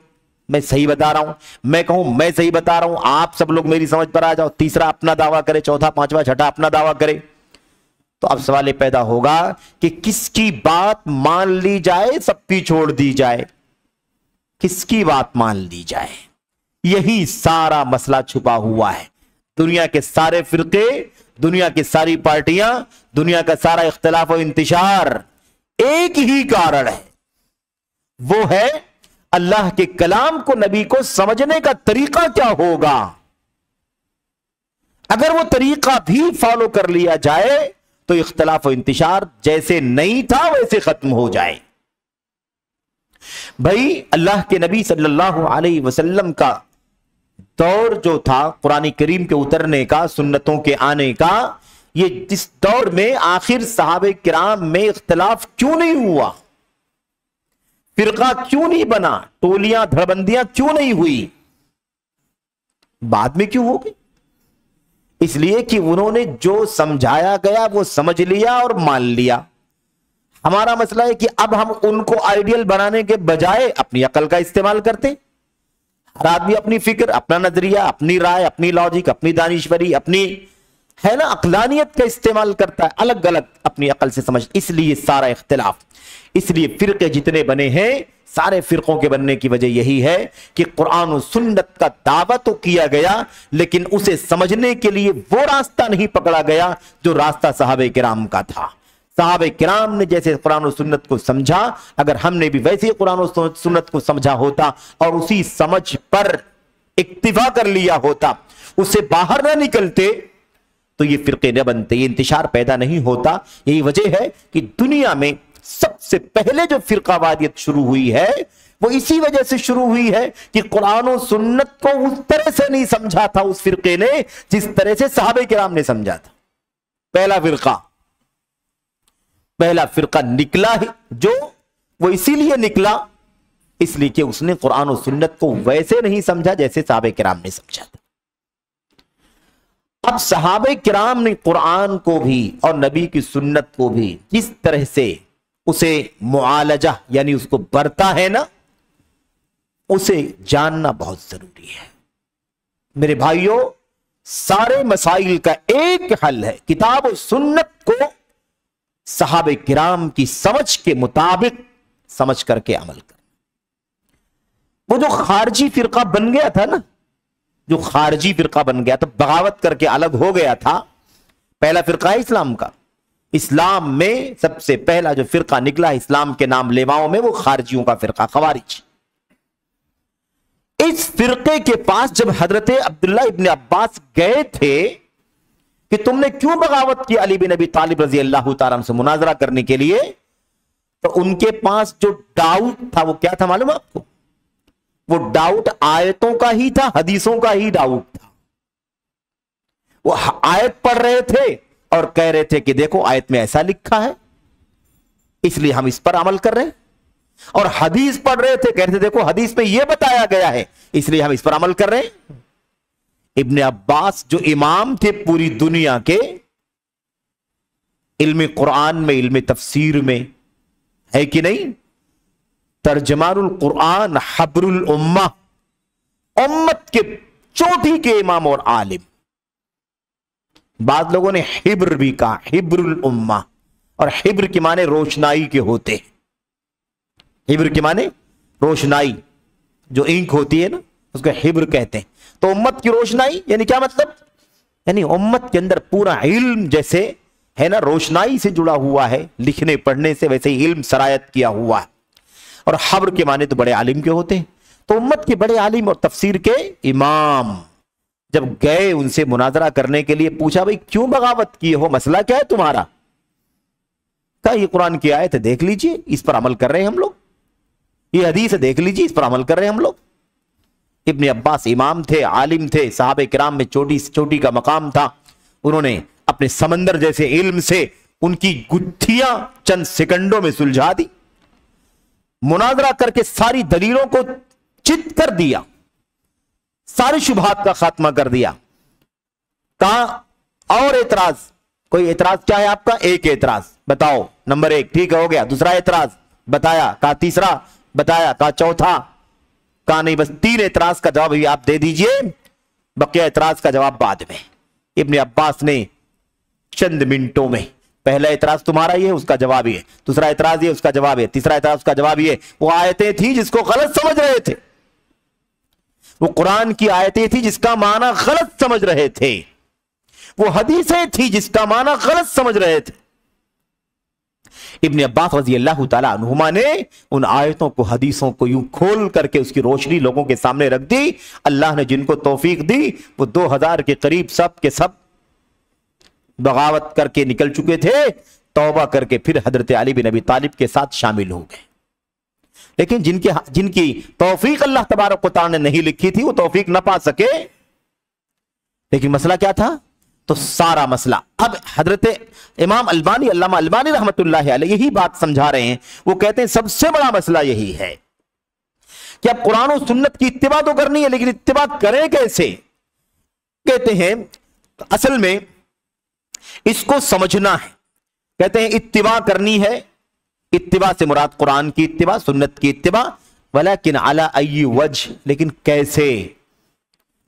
میں صحیح بتا رہا ہوں، میں کہوں میں صحیح بتا رہا ہوں، آپ سب لوگ میری سمجھ پر آ جاؤ، تیسرا اپنا دعویٰ کرے، چوتھا، پانچواں، چھٹا اپنا دعویٰ کرے، تو اب سوال یہ پیدا ہوگا کہ کس کی بات مان لی جائے، سب کی چھوڑ دی جائے؟ کس کی بات مان لی جائے؟ یہی سارا مسئلہ چھپا ہوا ہے. دنیا کے سارے فرقے، دنیا کی ساری پارٹیاں، دنیا کا سارا اختلاف و انتشار ایک ہی کارن ہے، وہ ہے اللہ کے کلام کو، نبی کو سمجھنے کا طریقہ کیا ہوگا. اگر وہ طریقہ بھی فالو کر لیا جائے تو اختلاف و انتشار جیسے نہیں تھا ویسے ختم ہو جائے. بھائی اللہ کے نبی صلی اللہ علیہ وسلم کا دور جو تھا قرآن کریم کے اترنے کا، سنتوں کے آنے کا، یہ جس دور میں آخر صحابہ کرام میں اختلاف کیوں نہیں ہوا؟ فرقہ کیوں نہیں بنا؟ ٹولیاں، دھڑبندیاں کیوں نہیں ہوئی؟ بعد میں کیوں ہو گئی؟ اس لیے کہ انہوں نے جو سمجھایا گیا وہ سمجھ لیا اور مان لیا. ہمارا مسئلہ ہے کہ اب ہم ان کو آئیڈیل بنانے کے بجائے اپنی عقل کا استعمال کرتے. ہر آدمی اپنی فکر، اپنا نظریہ، اپنی رائے، اپنی لاجک، اپنی دانشوری، اپنی ہے نا عقلانیت کا استعمال کرتا ہے، الگ الگ اپنی عقل سے سمجھ. اس لیے سارا اختلاف، اس لیے فرقے جتنے بنے ہیں، سارے فرقوں کے بننے کی وجہ یہی ہے کہ قرآن و سنت کا دعویٰ تو کیا گیا لیکن اسے سمجھنے کے لیے وہ راستہ نہیں پکڑا گیا جو راستہ صحابہ کرام کا تھا. صحابہ کرام نے جیسے قرآن و سنت کو سمجھا، اگر ہم نے بھی ویسے ہی قرآن و سنت کو سمجھا ہوتا اور اسی سمجھ پر اکتفا کر لیا ہوتا، اس سے باہر نہ نکلتے، تو یہ فرقے نہ بنتے، یہ انتشار پیدا نہیں ہوتا. یہی وجہ ہے کہ دنیا میں سب سے پہلے جو فرقہ وادیت شروع ہوئی ہے وہ اسی وجہ سے شروع ہوئی ہے کہ قرآن و سنت کو اس طرح سے نہیں سمجھا تھا اس فرقے نے جس طرح سے صحابہ کرام نے سمجھا تھا. پہلا فرقہ نکلا ہے جو وہ اسی لیے نکلا اس لیے کہ اس نے قرآن و سنت کو ویسے نہیں سمجھا جیسے صحابہ کرام نے سمجھا تھا. اب صحابہ کرام نے قرآن کو بھی اور نبی کی سنت کو بھی جس طرح سے اسے معالجہ یعنی اس کو برتا ہے نا، اسے جاننا بہت ضروری ہے. میرے بھائیوں، سارے مسائل کا ایک حل ہے، کتاب و سنت کو صحابہ کرام کی سمجھ کے مطابق سمجھ کر کے عمل کرنا. وہ جو خارجی فرقہ بن گیا تھا نا، جو خارجی فرقہ بن گیا تھا، بغاوت کر کے الگ ہو گیا تھا، پہلا فرقہ ہے اسلام کا. اسلام میں سب سے پہلا جو فرقہ نکلا اسلام کے نام لیواؤں میں، وہ خارجیوں کا فرقہ خوارج. اس فرقے کے پاس جب حضرت عبداللہ ابن عباس گئے تھے کہ تم نے کیوں بغاوت کی علی بن ابی طالب رضی اللہ تعالیٰ عنہ سے مناظرہ کرنے کے لیے، تو ان کے پاس جو ڈاؤٹ تھا وہ کیا تھا معلوم ہے آپ کو؟ وہ ڈاؤٹ آیتوں کا ہی تھا، حدیثوں کا ہی ڈاؤٹ تھا. وہ آیت پڑھ رہے تھے اور کہہ رہے تھے کہ دیکھو آیت میں ایسا لکھا ہے اس لیے ہم اس پر عمل کر رہے ہیں، اور حدیث پڑھ رہے تھے کہہ رہے تھے دیکھو حدیث میں یہ بتایا گیا ہے اس لیے ہم اس پر عمل کر رہے ہیں. ابن عباس جو امام تھے پوری دنیا کے علم قرآن میں، علم تفسیر میں، ہے کہ نہیں؟ ترجمان القرآن، حبر الامہ، امت کے چوٹی کے امام اور عالم، बाद लोगों ने हिब्र भी कहा, हिब्रुल उम्मा, और हिब्र के माने रोशनाई के होते हैं। हिब्र के माने रोशनाई, जो इंक होती है ना उसको हिब्र कहते हैं। तो उम्मत की रोशनाई यानी क्या मतलब, यानी उम्मत के अंदर पूरा इल्म जैसे है ना रोशनाई से जुड़ा हुआ है, लिखने पढ़ने से, वैसे ही इल्म सरायत किया हुआ है। और हब्र के माने तो बड़े आलिम के होते हैं। तो उम्मत के बड़े आलिम और तफसीर के इमाम जब गए उनसे मुनाजरा करने के लिए, पूछा भाई क्यों बगावत किए हो, मसला क्या है तुम्हारा? कहा ये कुरान की आयत है, देख लीजिए, इस पर अमल कर रहे हैं हम लोग। ये हदीस है, देख लीजिए, इस पर अमल कर रहे हैं हम लोग। इब्ने अब्बास इमाम थे, आलिम थे, साहबे किराम में चोटी का मकाम था। उन्होंने अपने समंदर जैसे इल्म से उनकी गुत्थियां चंद सेकंडों में सुलझा दी, मुनाजरा करके सारी दलीलों को चित कर दिया, सारी शुबहात का खात्मा कर दिया। कहा और एतराज, कोई एतराज क्या है आपका? एक एतराज बताओ, नंबर 1 ठीक हो गया। दूसरा एतराज बताया, कहा तीसरा बताया, कहा चौथा, कहा नहीं बस 3 एतराज का जवाब भी आप दे दीजिए, बकिया एतराज का जवाब बाद में। इब्ने अब्बास ने चंद मिनटों में, पहला एतराज तुम्हारा ये है, उसका जवाब ये, दूसरा एतराज ये, उसका जवाब ये, तीसरा एतराज उसका जवाब ये। वो आयतें थी जिसको गलत समझ रहे थे, वो कुरान की आयतें थी जिसका माना गलत समझ रहे थे, वो हदीसें थी जिसका माना गलत समझ रहे थे। इब्ने अब्बास रज़ी अल्लाह ताला अन्हुमा ने उन आयतों को, हदीसों को यूं खोल करके उसकी रोशनी लोगों के सामने रख दी। अल्लाह ने जिनको तौफीक दी वो 2000 के करीब सब के सब बगावत करके निकल चुके थे, तौबा करके फिर हजरत अली बिन अबी तालिब के साथ शामिल हो गए। लेकिन जिनकी तौफीक अल्लाह तबारक व तआला ने नहीं लिखी थी वो तौफीक न पा सके। लेकिन मसला क्या था? तो सारा मसला अब हजरत इमाम अल्बानी, अल्लामा अल्बानी रहमतुल्लाह अलैह यही बात समझा रहे हैं। वो कहते हैं सबसे बड़ा मसला यही है कि अब कुरान और सुन्नत की इत्तिबा तो करनी है, लेकिन इत्तिबा करें कैसे? कहते हैं असल में इसको समझना है। कहते हैं इत्तिबा करनी है, इत्तिबा से मुराद कुरान की इत्तिबा, सुन्नत की इत्तिबा, वलाकिन अला अय्यि वजह, लेकिन कैसे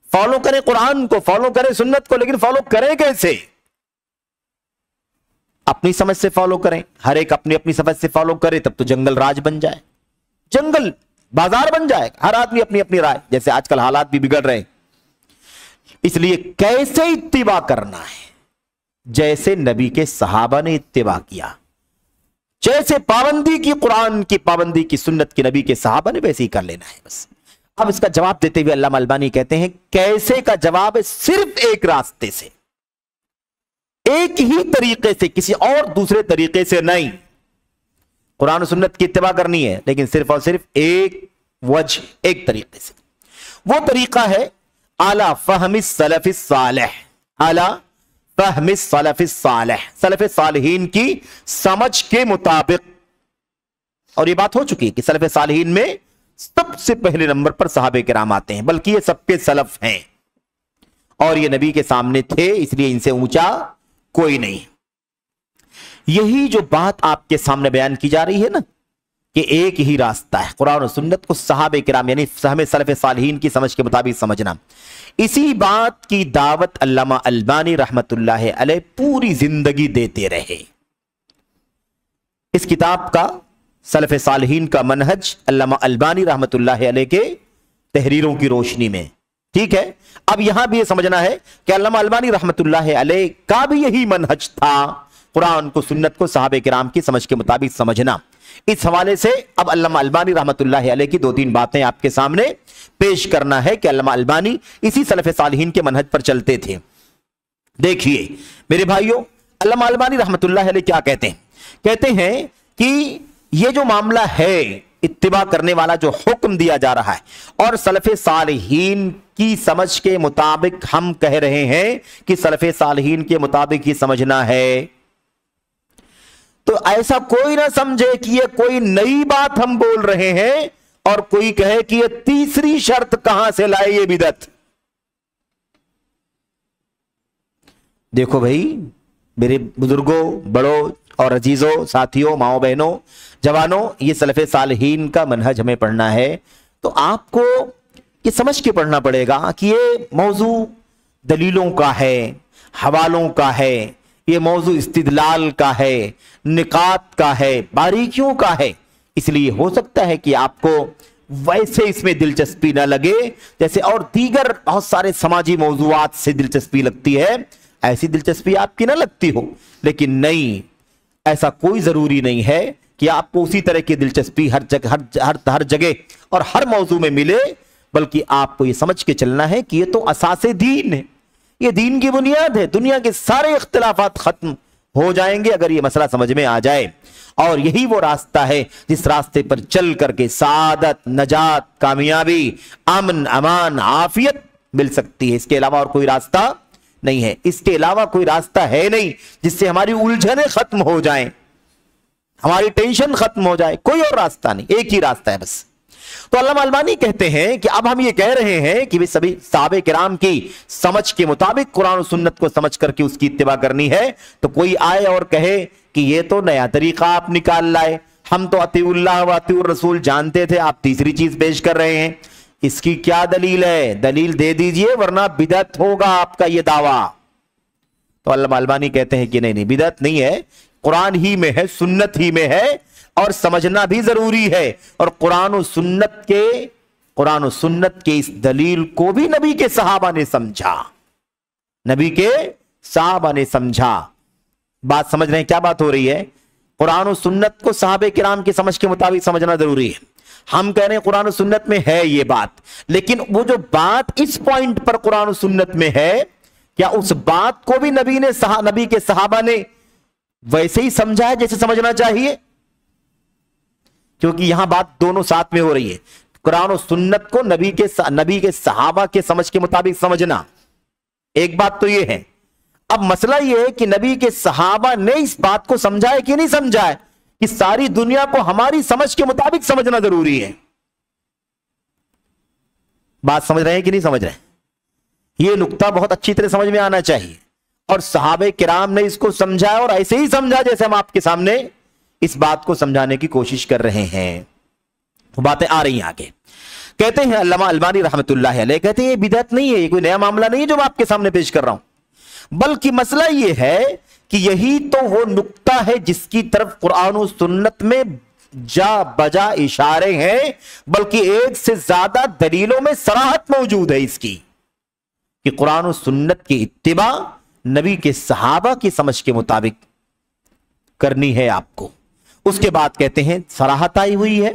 फॉलो करें कुरान को, फॉलो करें सुन्नत को, लेकिन फॉलो करें कैसे? अपनी समझ से फॉलो करें, हर एक अपनी अपनी समझ से फॉलो करे, तब तो जंगल राज बन जाए, जंगल बाजार बन जाए, हर आदमी अपनी अपनी राय, जैसे आजकल हालात भी बिगड़ रहे हैं। इसलिए कैसे इत्तिबा करना है? जैसे नबी के सहाबा ने इत्तिबा किया, जैसे पाबंदी की कुरान की, पाबंदी की सुन्नत की नबी के सहाबा ने, वैसे ही कर लेना है बस। अब इसका जवाब देते हुए अल्लामा अल्बानी कहते हैं कैसे का जवाब है सिर्फ एक रास्ते से, एक ही तरीके से, किसी और दूसरे तरीके से नहीं। कुरान और सुन्नत की इत्तिबा करनी है, लेकिन सिर्फ और सिर्फ एक वजह, एक तरीके से। वो तरीका है आला फहमिस सलफिस सालेह, आला फहमिस सलफिस सालेह, सलफ सालिहीन की समझ के मुताबिक। और ये बात हो चुकी है कि सलफ सालिहीन में सबसे पहले नंबर पर सहाबे किराम आते हैं, बल्कि ये सबके सलफ हैं और ये नबी के सामने थे, इसलिए इनसे ऊंचा कोई नहीं। यही जो बात आपके सामने बयान की जा रही है ना कि एक ही रास्ता है, कुरान और सुन्नत को सहाबे किराम यानी हमें सलफ सालिहीन की समझ के मुताबिक समझना, इसी बात की दावत अल्लामा अल्बानी रहमतुल्लाह अलैह पूरी जिंदगी देते रहे। इस किताब का सलफ सालिहीन का मनहज अल्लामा अल्बानी रहमतुल्लाह अलैह के तहरीरों की रोशनी में, ठीक है। अब यहां भी ये समझना है कि अल्लामा अल्बानी रहमतुल्लाह अलैह का भी यही मनहज था, कुरान को सुन्नत को सहाबे किराम की समझ के मुताबिक समझना। इस हवाले से अब अल्लामा अल्बानी रहमतुल्लाह अलैह की 2-3 बातें आपके सामने पेश करना है कि अल्लामा अल्बानी इसी सलफ सालिहीन के मनहज पर चलते थे। देखिए मेरे भाइयों, अल्लामा अल्बानी रहमतुल्लाह अलैह क्या कहते हैं? कहते हैं कि ये जो मामला है, इत्तिबा करने वाला जो हुक्म दिया जा रहा है और सलफ सालिहीन की समझ के मुताबिक हम कह रहे हैं कि सलफ सालिहीन के मुताबिक ही समझना है, तो ऐसा कोई ना समझे कि ये कोई नई बात हम बोल रहे हैं और कोई कहे कि ये तीसरी शर्त कहां से लाए ये बिदअत। देखो भाई मेरे बुजुर्गों, बड़ों और अजीजों, साथियों, माओ बहनों, जवानों, ये सलफ सालिहीन का मनहज हमें पढ़ना है तो आपको ये समझ के पढ़ना पड़ेगा कि ये मौजू दलीलों का है, حوالوں کا ہے، یہ موضوع استدلال کا ہے، نکات کا ہے، باریکیوں کا ہے، اس لیے ہو سکتا ہے کہ آپ کو ویسے اس میں دلچسپی نہ لگے جیسے اور دیگر بہت سارے سماجی موضوعات سے دلچسپی لگتی ہے، ایسی دلچسپی آپ کی نہ لگتی ہو، لیکن نہیں، ایسا کوئی ضروری نہیں ہے کہ آپ کو اسی طرح کی دلچسپی ہر جگہ اور ہر موضوع میں ملے، بلکہ آپ کو یہ سمجھ کے چلنا ہے کہ یہ تو اساس دین ہے، یہ دین کی بنیاد ہے، دنیا کے سارے اختلافات ختم ہو جائیں گے اگر یہ مسئلہ سمجھ میں آ جائے، اور یہی وہ راستہ ہے جس راستے پر چل کر کے سعادت، نجات، کامیابی، امن، امان، عافیت مل سکتی ہے۔ اس کے علاوہ اور کوئی راستہ نہیں ہے، اس کے علاوہ کوئی راستہ ہے نہیں جس سے ہماری الجھنیں ختم ہو جائیں، ہماری ٹینشن ختم ہو جائے، کوئی اور راستہ نہیں، ایک ہی راستہ ہے بس۔ تو علامہ البانی کہتے ہیں کہ اب ہم یہ کہہ رہے ہیں کہ سبھی صحابہ کرام کی سمجھ کے مطابق قرآن و سنت کو سمجھ کر کے اس کی اتباع کرنی ہے، تو کوئی آئے اور کہے کہ یہ تو نیا طریقہ آپ نکال لائے، ہم تو اطیع اللہ و اطیع الرسول جانتے تھے، آپ تیسری چیز پیش کر رہے ہیں، اس کی کیا دلیل ہے؟ دلیل دے دیجئے ورنہ بدعت ہوگا آپ کا یہ دعویٰ۔ تو علامہ البانی کہتے ہیں کہ نہیں، بدعت نہیں ہے، قرآن ہی میں ہے، سنت ہی میں ہے، اور سمجھنا بھی ضروری ہے، اور قرآن و سنت کے اس دلیل کو بھی نبی کے صحابہ نے سمجھا، نبی کے صحابہ نے سمجھا۔ بات سمجھ رہے ہیں کیا بات ہو رہی ہے؟ قرآن و سنت کو صحابہ کرام کی سمجھ کے مطابق سمجھنا ضروری ہے۔ ہم کہہ رہے ہیں قرآن و سنت میں ہے یہ بات، لیکن وہ جو بات اس پوائنٹ پر قرآن و سنت میں ہے، کیا اس بات کو بھی نبی کے صحابہ نے ویسے ہی سمجھا ہے جیسے سمجھنا چاہیے؟ کیونکہ یہاں بات دونوں ساتھ میں ہو رہی ہے، قرآن و سنت کو نبی کے صحابہ کے سمجھ کے مطابق سمجھنا ایک بات تو یہ ہے۔ اب مسئلہ یہ ہے کہ نبی کے صحابہ نے اس بات کو سمجھا ہے کہ نہیں سمجھا ہے کہ ساری دنیا کو ہماری سمجھ کے مطابق سمجھنا ضروری ہے۔ بات سمجھ رہے ہیں کہ نہیں سمجھ رہے ہیں؟ یہ نقطہ بہت اچھی طرح سمجھ میں آنا چاہیے، اور صحابہ کرام نے اس کو سمجھا اور ایسے ہی سمجھا جیسے ہم آپ کے سامنے اس بات کو سمجھانے کی کوشش کر رہے ہیں۔ وہ باتیں آ رہی ہیں آگے۔ کہتے ہیں علامہ البانی رحمت اللہ علیہ، کہتے ہیں یہ بدعت نہیں ہے، یہ کوئی نیا معاملہ نہیں ہے جو میں آپ کے سامنے پیش کر رہا ہوں، بلکہ مسئلہ یہ ہے کہ یہی تو وہ نقطہ ہے جس کی طرف قرآن و سنت میں جا بجا اشارے ہیں، بلکہ ایک سے زیادہ دلیلوں میں صراحت موجود ہے اس کی کہ قرآن و سنت کی اتباع نبی کے صحابہ کی سمجھ کے مطابق کرنی ہے آپ کو۔ اس کے بعد کہتے ہیں صراحت آئی ہوئی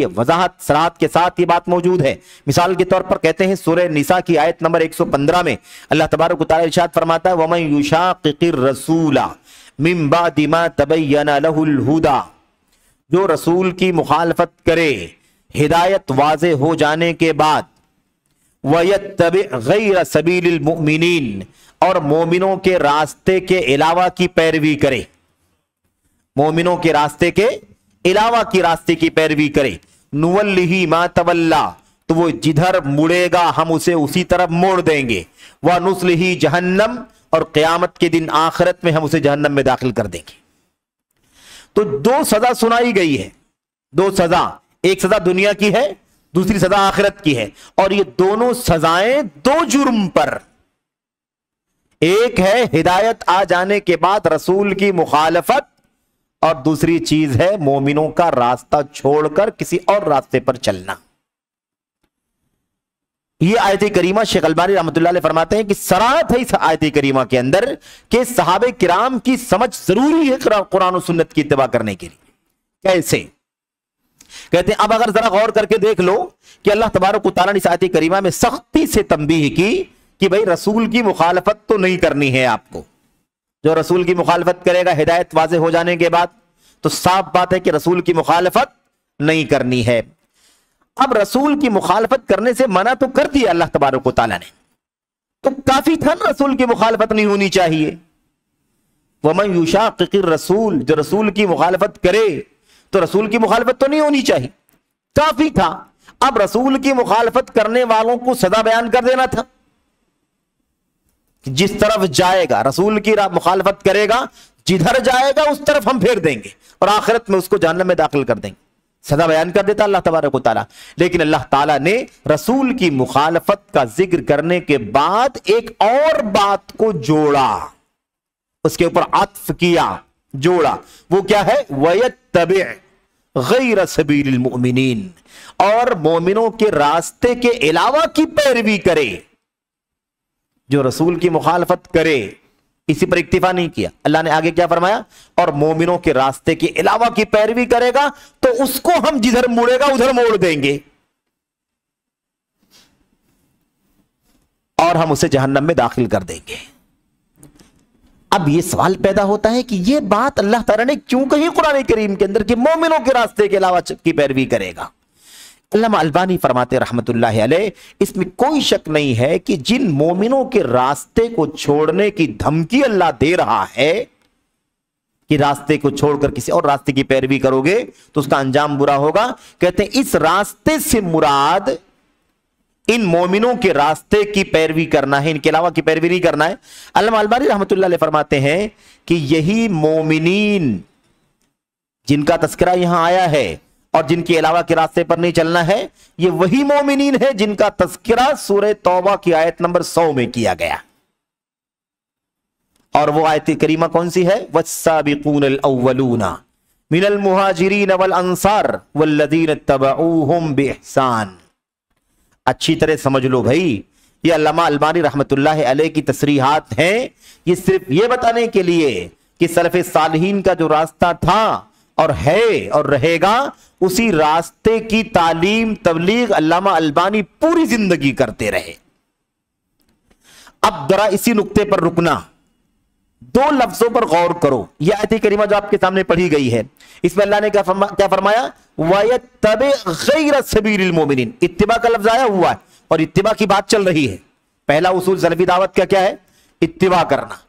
ہے، وضاحت صراحت کے ساتھ یہ بات موجود ہے۔ مثال کے طور پر کہتے ہیں سورہ نساء کی آیت نمبر 115 میں اللہ تبارک و تعالی ارشاد فرماتا ہے وَمَن يُشَاقِقِ الرَّسُولَ مِن بَعْدِ مَا تَبَيَّنَ لَهُ الْهُدَى، جو رسول کی مخالفت کرے ہدایت واضح ہو جانے کے بعد، وَيَتَّبِعْ غَيْرَ سَبِيلِ الْمُؤْمِنِينَ، اور مومنوں کے راستے کے علاوہ کی پیروی کرے، مومنوں کے راستے کے علاوہ کی راستے کی پیروی کرے، نُوَلِّهِ مَا تَوَلَّا، تو وہ جدھر مڑے گا ہم اسے اسی طرف موڑ دیں گے، وَنُصْلِهِ جہنم، اور قیامت کے دن آخرت میں ہم اسے جہنم میں داخل کر دیں گے۔ تو دو سزا سنائی گئی ہے، دو سزا، ایک سزا دنیا کی ہے، دوسری سزا آخرت کی ہے، اور یہ دونوں سزائیں دو جرم پر، ایک ہے ہدایت آ جانے کے بعد رسول کی مخالفت، اور دوسری چیز ہے مومنوں کا راستہ چھوڑ کر کسی اور راستے پر چلنا۔ یہ آیت کریمہ شیخ البانی رحمۃ اللہ علیہ فرماتے ہیں کہ صراحت ہے اس آیت کریمہ کے اندر کہ صحابہ کرام کی سمجھ ضروری ہے قرآن و سنت کی اتباع کرنے کے لیے۔ کیسے؟ کہتے ہیں اب اگر ذرا غور کر کے دیکھ لو کہ اللہ تبارک و تعالیٰ نے اس آیت کریمہ میں سختی سے تنبیہ کی کہ بھئی رسول کی مخالفت تو نہیں کرنی ہے آپ کو، جو رسول کی مخالفت کرے گا ہدایت واضح ہو جانے کے بعد، تو صاف بات ہے کہ رسول کی مخالفت نہیں کرنی ہے۔ اب رسول کی مخالفت کرنے سے منع تو کر دیا اللہ تبارک و تعالیٰ نے، تو کافی تھا نا رسول کی مخالفت نہیں ہونی چاہیے۔ وَمَن يُشَاقِقِ الرَّسُولَ، جو رسول کی مخالفت کرے تو رسول کی مخالفت تو نہیں ہونی چاہیے، کافی تھا۔ اب رسول کی مخالفت کرنے والوں کو سزا بیان کر دینا تھا، جس طرف جائے گا رسول کی مخالفت کرے گا، جدھر جائے گا اس طرف ہم پھیر دیں گے اور آخرت میں اس کو جہنم میں داخل کر دیں گے۔ सजा बयान कर देता अल्लाह तबारक व तआला। लेकिन अल्लाह ताला ने रसूल की मुखालफत का जिक्र करने के बाद एक और बात को जोड़ा, उसके ऊपर आत्फ किया, जोड़ा। वो क्या है? वयत्तबि गैर सबीलिल मुमिनीन, और मोमिनों के रास्ते के अलावा की पैरवी करे। जो रसूल की मुखालफत करे, इसी पर इक्तिफा नहीं किया। अल्लाह ने आगे क्या फरमाया? और मोमिनों के रास्ते के अलावा की पैरवी करेगा तो उसको हम जिधर मुड़ेगा उधर मोड़ देंगे और हम उसे जहन्नम में दाखिल कर देंगे। अब यह सवाल पैदा होता है कि यह बात अल्लाह ताला ने क्यों कही कुरान करीम के अंदर कि मोमिनों के रास्ते के अलावा की पैरवी करेगा। अल्लामा अलबानी फरमाते रहमतुल्लाहि अलैह, इसमें कोई शक नहीं है कि जिन मोमिनों के रास्ते को छोड़ने की धमकी अल्लाह दे रहा है कि रास्ते को छोड़कर किसी और रास्ते की पैरवी करोगे तो उसका अंजाम बुरा होगा, कहते हैं इस रास्ते से मुराद इन मोमिनों के रास्ते की पैरवी करना है, इनके अलावा की पैरवी नहीं करना है। अल्लामा अलबानी रहमतुल्लाह अलैह फरमाते हैं कि यही मोमिनीन जिनका तस्करा यहां आया है और जिनके अलावा के रास्ते पर नहीं चलना है, ये वही मोमिनीन है जिनका तस्करा सूरह तौबा की आयत नंबर 100 में किया गया। और वो आयत करीमा कौन सी है? वस्साबिकूनल अव्वलूना मिनल मुहाजिरीन वल अंसार वल्लज़ीन तबऊहुम बिइहसान। अच्छी तरह समझ लो भाई, ये अल्लामा अलबानी रहमतुल्लाह अलैह की तसरीहात हैं। ये सिर्फ ये बताने के लिए कि सलफ़े सालिहीन का जो रास्ता था और है और रहेगा, उसी रास्ते की तालीम तबलीग अल्लामा अलबानी पूरी जिंदगी करते रहे। अब जरा इसी नुक्ते पर रुकना, दो लफ्जों पर गौर करो। यह आयत करीमा जो आपके सामने पढ़ी गई है, इसमें अल्लाह ने क्या फरमाया? वयत्तबि गैर सबीलिल मुमिनीन। इत्तिबा का लफ्ज आया हुआ है और इत्तिबा की बात चल रही है। पहला उसूल सलफी दावत का क्या है? इत्तिबा करना।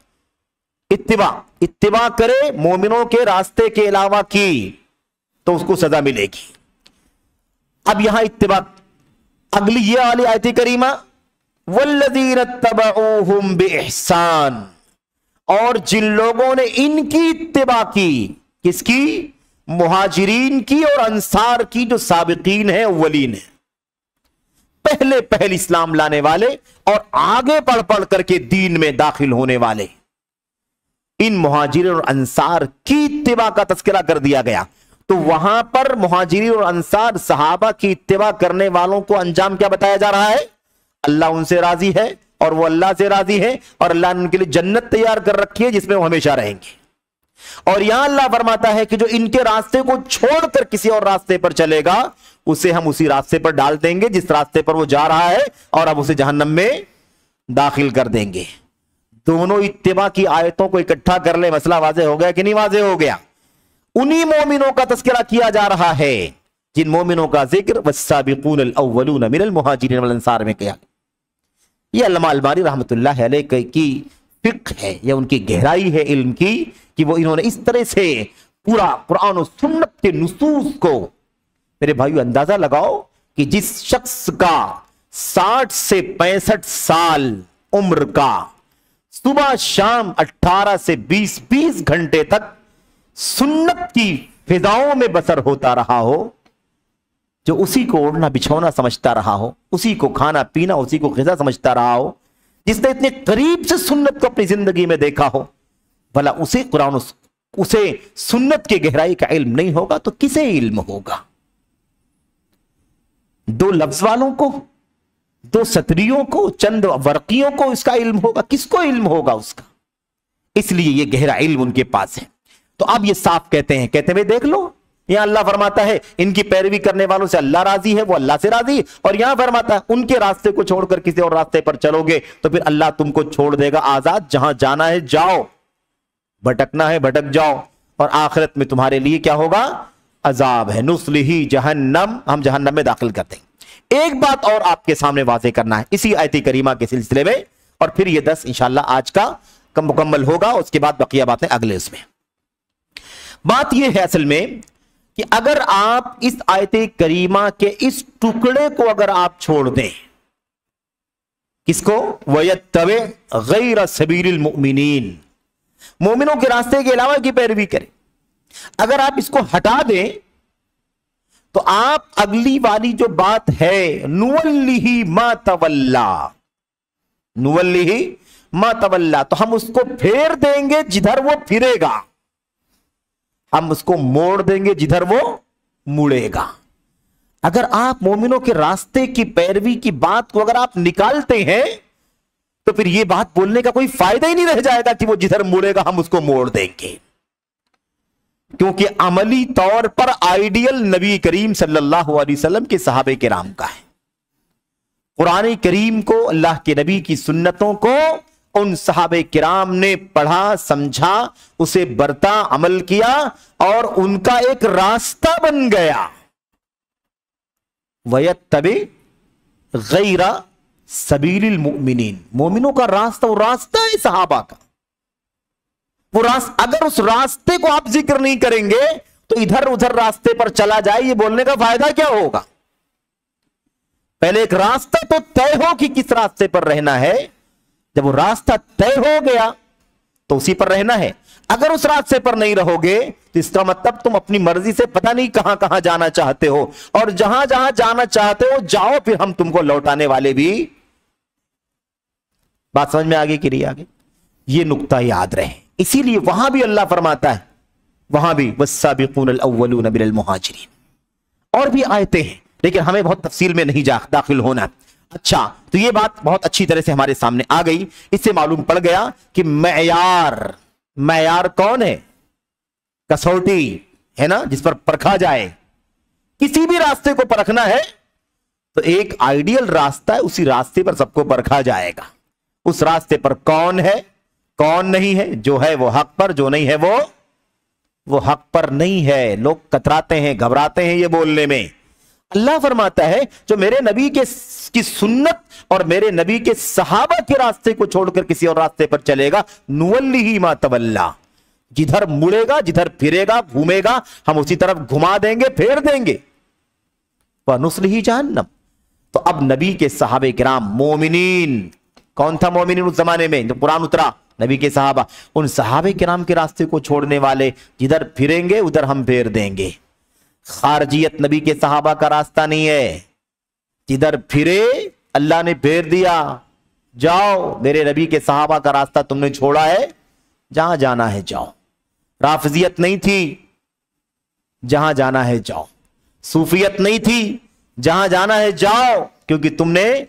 इत्तिबा करे मोमिनों के रास्ते के अलावा की तो उसको सजा मिलेगी। अब यहां इत्तिबा, अगली ये वाली आयत करीमा वल्लज़ीन तबऊहुम बिइहसान, और जिन लोगों ने इनकी इत्तिबा की, किसकी? मुहाजिरीन की और अंसार की, जो साबिकीन है, अव्वलीन है, पहले इस्लाम लाने वाले और आगे पढ़ पढ़ करके दीन में दाखिल होने वाले, इन मुहाजिरीन और अंसार की इत्तिबा का तज़किरा कर दिया गया। तो वहां पर मुहाजिरीन और अंसार सहाबा की इत्तिबा करने वालों को अंजाम क्या बताया जा रहा है? अल्लाह उनसे राजी है और वो अल्लाह से राजी है और अल्लाह ने उनके लिए जन्नत तैयार कर रखी है जिसमें वो हमेशा रहेंगे। और यहां अल्लाह फरमाता है कि जो इनके रास्ते को छोड़कर किसी और रास्ते पर चलेगा उसे हम उसी रास्ते पर डाल देंगे जिस रास्ते पर वो जा रहा है और अब उसे जहन्नम में दाखिल कर देंगे। दोनों इत्तिबा की आयतों को इकट्ठा कर ले, मसला वाज़ेह हो गया कि नहीं वाज़ेह हो गया? उन्हीं मोमिनों का तज़किरा किया जा रहा है जिन मोमिनों का जिक्र वस्साबिकूनल अव्वलूना मिनल मुहाजिरीन वल अंसार में किया। यह अल्लामा अलबानी रहमतुल्लाह अलैह की फिक्र है, यह उनकी गहराई है इल्म की कि वो इन्होंने इस तरह से पूरा कुरान और सुन्नत के नुसूस को, मेरे भाइयों अंदाजा लगाओ कि जिस शख्स का 60 से 65 साल उम्र का सुबह शाम 18 से 20 घंटे तक सुन्नत की फिजाओं में बसर होता रहा हो, जो उसी को ओढ़ना बिछौना समझता रहा हो, उसी को खाना पीना, उसी को ग़िज़ा समझता रहा हो, जिसने इतने करीब से सुन्नत को अपनी जिंदगी में देखा हो, भला उसे कुरान, उसे सुन्नत की गहराई का इल्म नहीं होगा तो किसे इल्म होगा? दो लफ्ज वालों को, दो सतरियों को, चंद वर्कियों को इसका इल्म होगा, किसको इल्म होगा उसका? इसलिए यह गहरा इल्म उनके पास है। तो अब ये साफ कहते हैं भाई देख लो, यहां अल्लाह फरमाता है इनकी पैरवी करने वालों से अल्लाह राजी है, वो अल्लाह से राजी, और यहां फरमाता है उनके रास्ते को छोड़कर किसी और रास्ते पर चलोगे तो फिर अल्लाह तुमको छोड़ देगा आजाद, जहां जाना है जाओ, भटकना है भटक जाओ, और आखिरत में तुम्हारे लिए क्या होगा? अजाब है, नुस्लिही जहन्नम, हम जहन्नम में दाखिल कर देंगे। एक बात और आपके सामने वाज़ेह करना है इसी आयत करीमा के सिलसिले में, और फिर ये 10 इंशाअल्लाह आज का मुकम्मल होगा, उसके बाद बकिया बातें अगले उसमें। बात यह है असल में कि अगर आप इस आयत करीमा के इस टुकड़े को अगर आप छोड़ दें, किसको? वयत्तबि गैर सबीलिल मुमिनीन, मोमिनों के रास्ते के अलावा की पैरवी करें, अगर आप इसको हटा दें تو آپ اگلی والی جو بات ہے نولیہ ما تولا، نولیہ ما تولا، تو ہم اس کو پھیر دیں گے جدھر وہ پھرے گا، ہم اس کو موڑ دیں گے جدھر وہ مڑے گا۔ اگر آپ مومنوں کے راستے کی پیروی کی بات کو اگر آپ نکالتے ہیں تو پھر یہ بات بولنے کا کوئی فائدہ ہی نہیں رہ جائے گا کہ وہ جدھر مڑے گا ہم اس کو موڑ دیں گے، کیونکہ عملی طور پر آئیڈیل نبی کریم صلی اللہ علیہ وسلم کے صحابہ کرام کا ہے۔ قرآن کریم کو، اللہ کے نبی کی سنتوں کو ان صحابہ کرام نے پڑھا، سمجھا، اسے برتا، عمل کیا اور ان کا ایک راستہ بن گیا۔ وَيَتَّبِعْ غَيْرَ سَبِيلِ الْمُؤْمِنِينَ، مومنوں کا راستہ وہ راستہ ہے صحابہ کا، وہ راستہ، اگر اس راستے کو آپ ذکر نہیں کریں گے تو ادھر ادھر راستے پر چلا جائے، یہ بولنے کا فائدہ کیا ہوگا؟ پہلے ایک راستہ تو طے ہو کہ کس راستے پر رہنا ہے، جب وہ راستہ طے ہو گیا تو اسی پر رہنا ہے۔ اگر اس راستے پر نہیں رہو گے تو اس کا مطلب تم اپنی مرضی سے پتہ نہیں کہاں کہاں جانا چاہتے ہو، اور جہاں جہاں جانا چاہتے ہو جاؤ، پھر ہم تم کو لوٹانے والے بھی۔ بات سمجھ میں آگے کی نہیں آگے؟ یہ نقطہ یاد رہے۔ اسی لیے وہاں بھی اللہ فرماتا ہے، وہاں بھی والسابقون الاولون من المہاجرین، اور بھی آیتیں ہیں لیکن ہمیں بہت تفصیل میں نہیں داخل ہونا۔ اچھا، تو یہ بات بہت اچھی طرح سے ہمارے سامنے آ گئی، اس سے معلوم پڑ گیا کہ معیار کون ہے؟ کسوٹی ہے نا، جس پر پرکھا جائے۔ کسی بھی راستے کو پرکھنا ہے تو ایک آئیڈیل راستہ ہے، اسی راستے پر سب کو پرکھا جائے گا۔ اس راستے پر کون ہے، کون نہیں ہے، جو ہے وہ حق پر، جو نہیں ہے وہ حق پر نہیں ہے۔ لوگ کتراتے ہیں، گھبراتے ہیں یہ بولنے میں۔ اللہ فرماتا ہے جو میرے نبی کی سنت اور میرے نبی کے صحابہ کے راستے کو چھوڑ کر کسی اور راستے پر چلے گا، نولیہ ما تولا، جدھر مڑے گا، جدھر پھرے گا، گھومے گا، ہم اسی طرف گھما دیں گے، پھیر دیں گے، وَنُصْلِهِ جہنم۔ تو اب نبی کے صحابہ کرام، مومنین، کون تھا مومنین اس زمانے میں جو قرآن اترا؟ نبی کے صحابہ، ان صحابہ کرام کے راستے کو چھوڑنے والے، جدھر پھریں گے ادھر ہم پھیر دیں گے۔ خارجیت نبی کے صحابہ کا راستہ نہیں ہے، جدھر پھرے اللہ نے پھیر دیا، جاؤ، میرے نبی کے صحابہ کا راستہ تم نے چھوڑا ہے، جہاں جانا ہے جاؤ۔ رافضیت نہیں تھی، جہاں جانا ہے جاؤ۔ صوفیت نہیں تھی، جہاں جانا ہے جاؤ، کیونکہ تم نے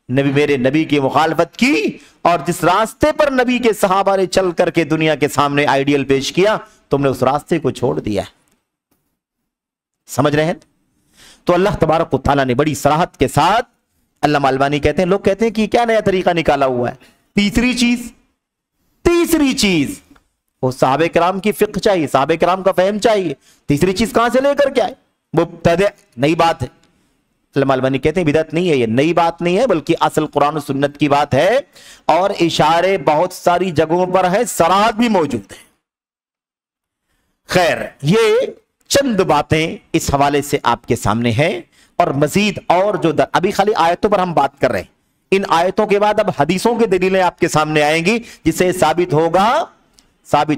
میرے نبی کی مخالفت کی، اور جس راستے پر نبی کے صحابہ نے چل کر کے دنیا کے سامنے آئیڈیل پیش کیا، تم نے اس راستے کو چھوڑ دیا۔ سمجھ رہے ہیں؟ تو اللہ تبارک و تعالیٰ نے بڑی صراحت کے ساتھ، علامہ البانی کہتے ہیں، لوگ کہتے ہیں کہ کیا نیا طریقہ نکالا ہوا ہے؟ تیسری چیز وہ صحابہ کرام کی فقہ چاہیے، صحابہ کرام کا فہم چاہیے۔ تیسری چیز کہاں سے لے کر کے آئے؟ مبتدع، نئی بات ہے۔ علامہ البانی کہتے ہیں بدعت نہیں ہے، یہ نئی بات نہیں ہے، بلکہ اصل قرآن و سنت کی بات ہے، اور اشارے بہت ساری جگہوں پر ہیں، صراحت بھی موجود ہے۔ خیر، یہ چند باتیں اس حوالے سے آپ کے سامنے ہیں، اور مزید اور جو ابھی خالی آیتوں پر ہم بات کر رہے ہیں، ان آیتوں کے بعد اب حدیثوں کی دلیلیں آپ کے سامنے آئیں گی، جس سے ثابت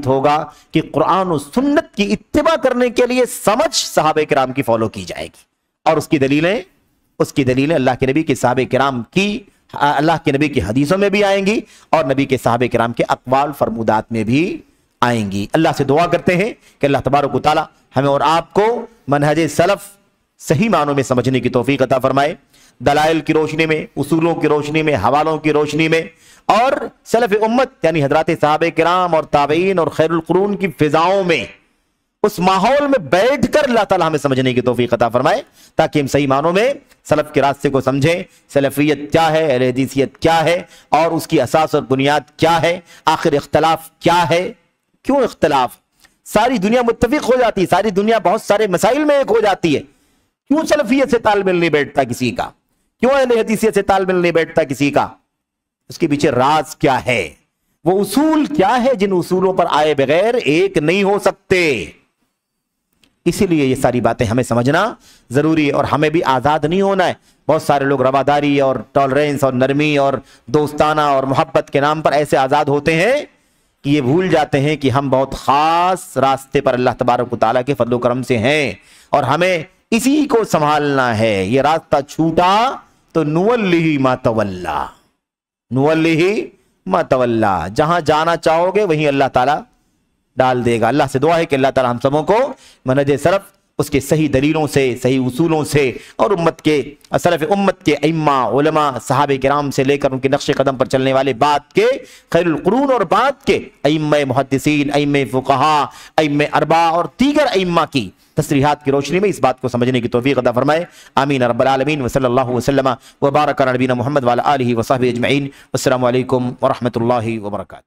ہوگا کہ قرآن و سنت کی اتباع کرنے کے لیے سمجھ صحابہ کرام کی فالو کی جائے گی، اور اس کی دلیلیں اللہ کے نبی کے صحابہ کرام کی، اللہ کے نبی کی حدیثوں میں بھی آئیں گی، اور نبی کے صحابہ کرام کے اقوال فرمودات میں بھی آئیں گی۔ اللہ سے دعا کرتے ہیں کہ اللہ تبارک و تعالی ہمیں اور آپ کو منہج سلف صحیح معنوں میں سمجھنے کی توفیق عطا فرمائے، دلائل کی روشنی میں، اصولوں کی روشنی میں، حوالوں کی روشنی میں، اور سلف امت یعنی حضرات صحابہ کرام اور تابعین اور خیر القرون کی فضاؤں میں، اس ماحول میں بیٹھ کر اللہ تعالی ہمیں سمجھنے کی توفیق عطا فرمائے، تاکہ ہم صحیح معنوں میں سلف کے راستے کو سمجھیں، سلفیت کیا ہے، اہل حدیثیت کیا ہے، اور اس کی اساس اور بنیاد کیا ہے، آخر اختلاف کیا ہے، کیوں اختلاف؟ ساری دنیا متفق ہو جاتی ہے، ساری دنیا بہت سارے مسائل میں ایک ہو جاتی ہے، کیوں سلفیت سے تال مل نہیں بیٹھتا کسی کا؟ کیوں اہل حدیثیت سے تال مل نہیں بیٹھتا کسی کا؟ اس کے پیچھے راز کیا ہے؟ وہ اصول کیا ہے جن اصولوں پر آئے بغیر ایک نہیں ہو سکتے؟ اسی لیے یہ ساری باتیں ہمیں سمجھنا ضروری ہے، اور ہمیں بھی آزاد نہیں ہونا ہے۔ بہت سارے لوگ رواداری اور ٹالرنس اور نرمی اور دوستانہ اور محبت کے نام پر ایسے آزاد ہوتے ہیں کہ یہ بھول جاتے ہیں کہ ہم بہت خاص راستے پر اللہ تبارک و تعالیٰ کے فضل و کرم سے ہیں، اور ہمیں اسی کو سنبھالنا ہے. یہ راستہ چھوٹا تو نولیہ ما تولا، نولیہ ما تولا، جہاں جانا چاہو گے وہیں اللہ تعالیٰ ڈال دے گا. اللہ سے دعا ہے کہ اللہ تعالیٰ ہم سبوں کو منہج سلف اس کے صحیح دلیلوں سے، صحیح اصولوں سے، اور امت کے سلف امت کے ائمہ علماء صحابہ کرام سے لے کر ان کے نقش قدم پر چلنے والے بعد کے خیر القرون اور بعد کے ائمہ محدثین، ائمہ فقہاء، ائمہ اربعہ اور دیگر ائمہ کی تصریحات کی روشنی میں اس بات کو سمجھنے کی توفیق عطا فرمائے. آمین رب العالمین. وصلی اللہ وسلم وبارک علی نبینا محمد وعلی آلہ وصحبہ اجمعین. السلام علیکم ورحمۃ اللہ وبرکاتہ.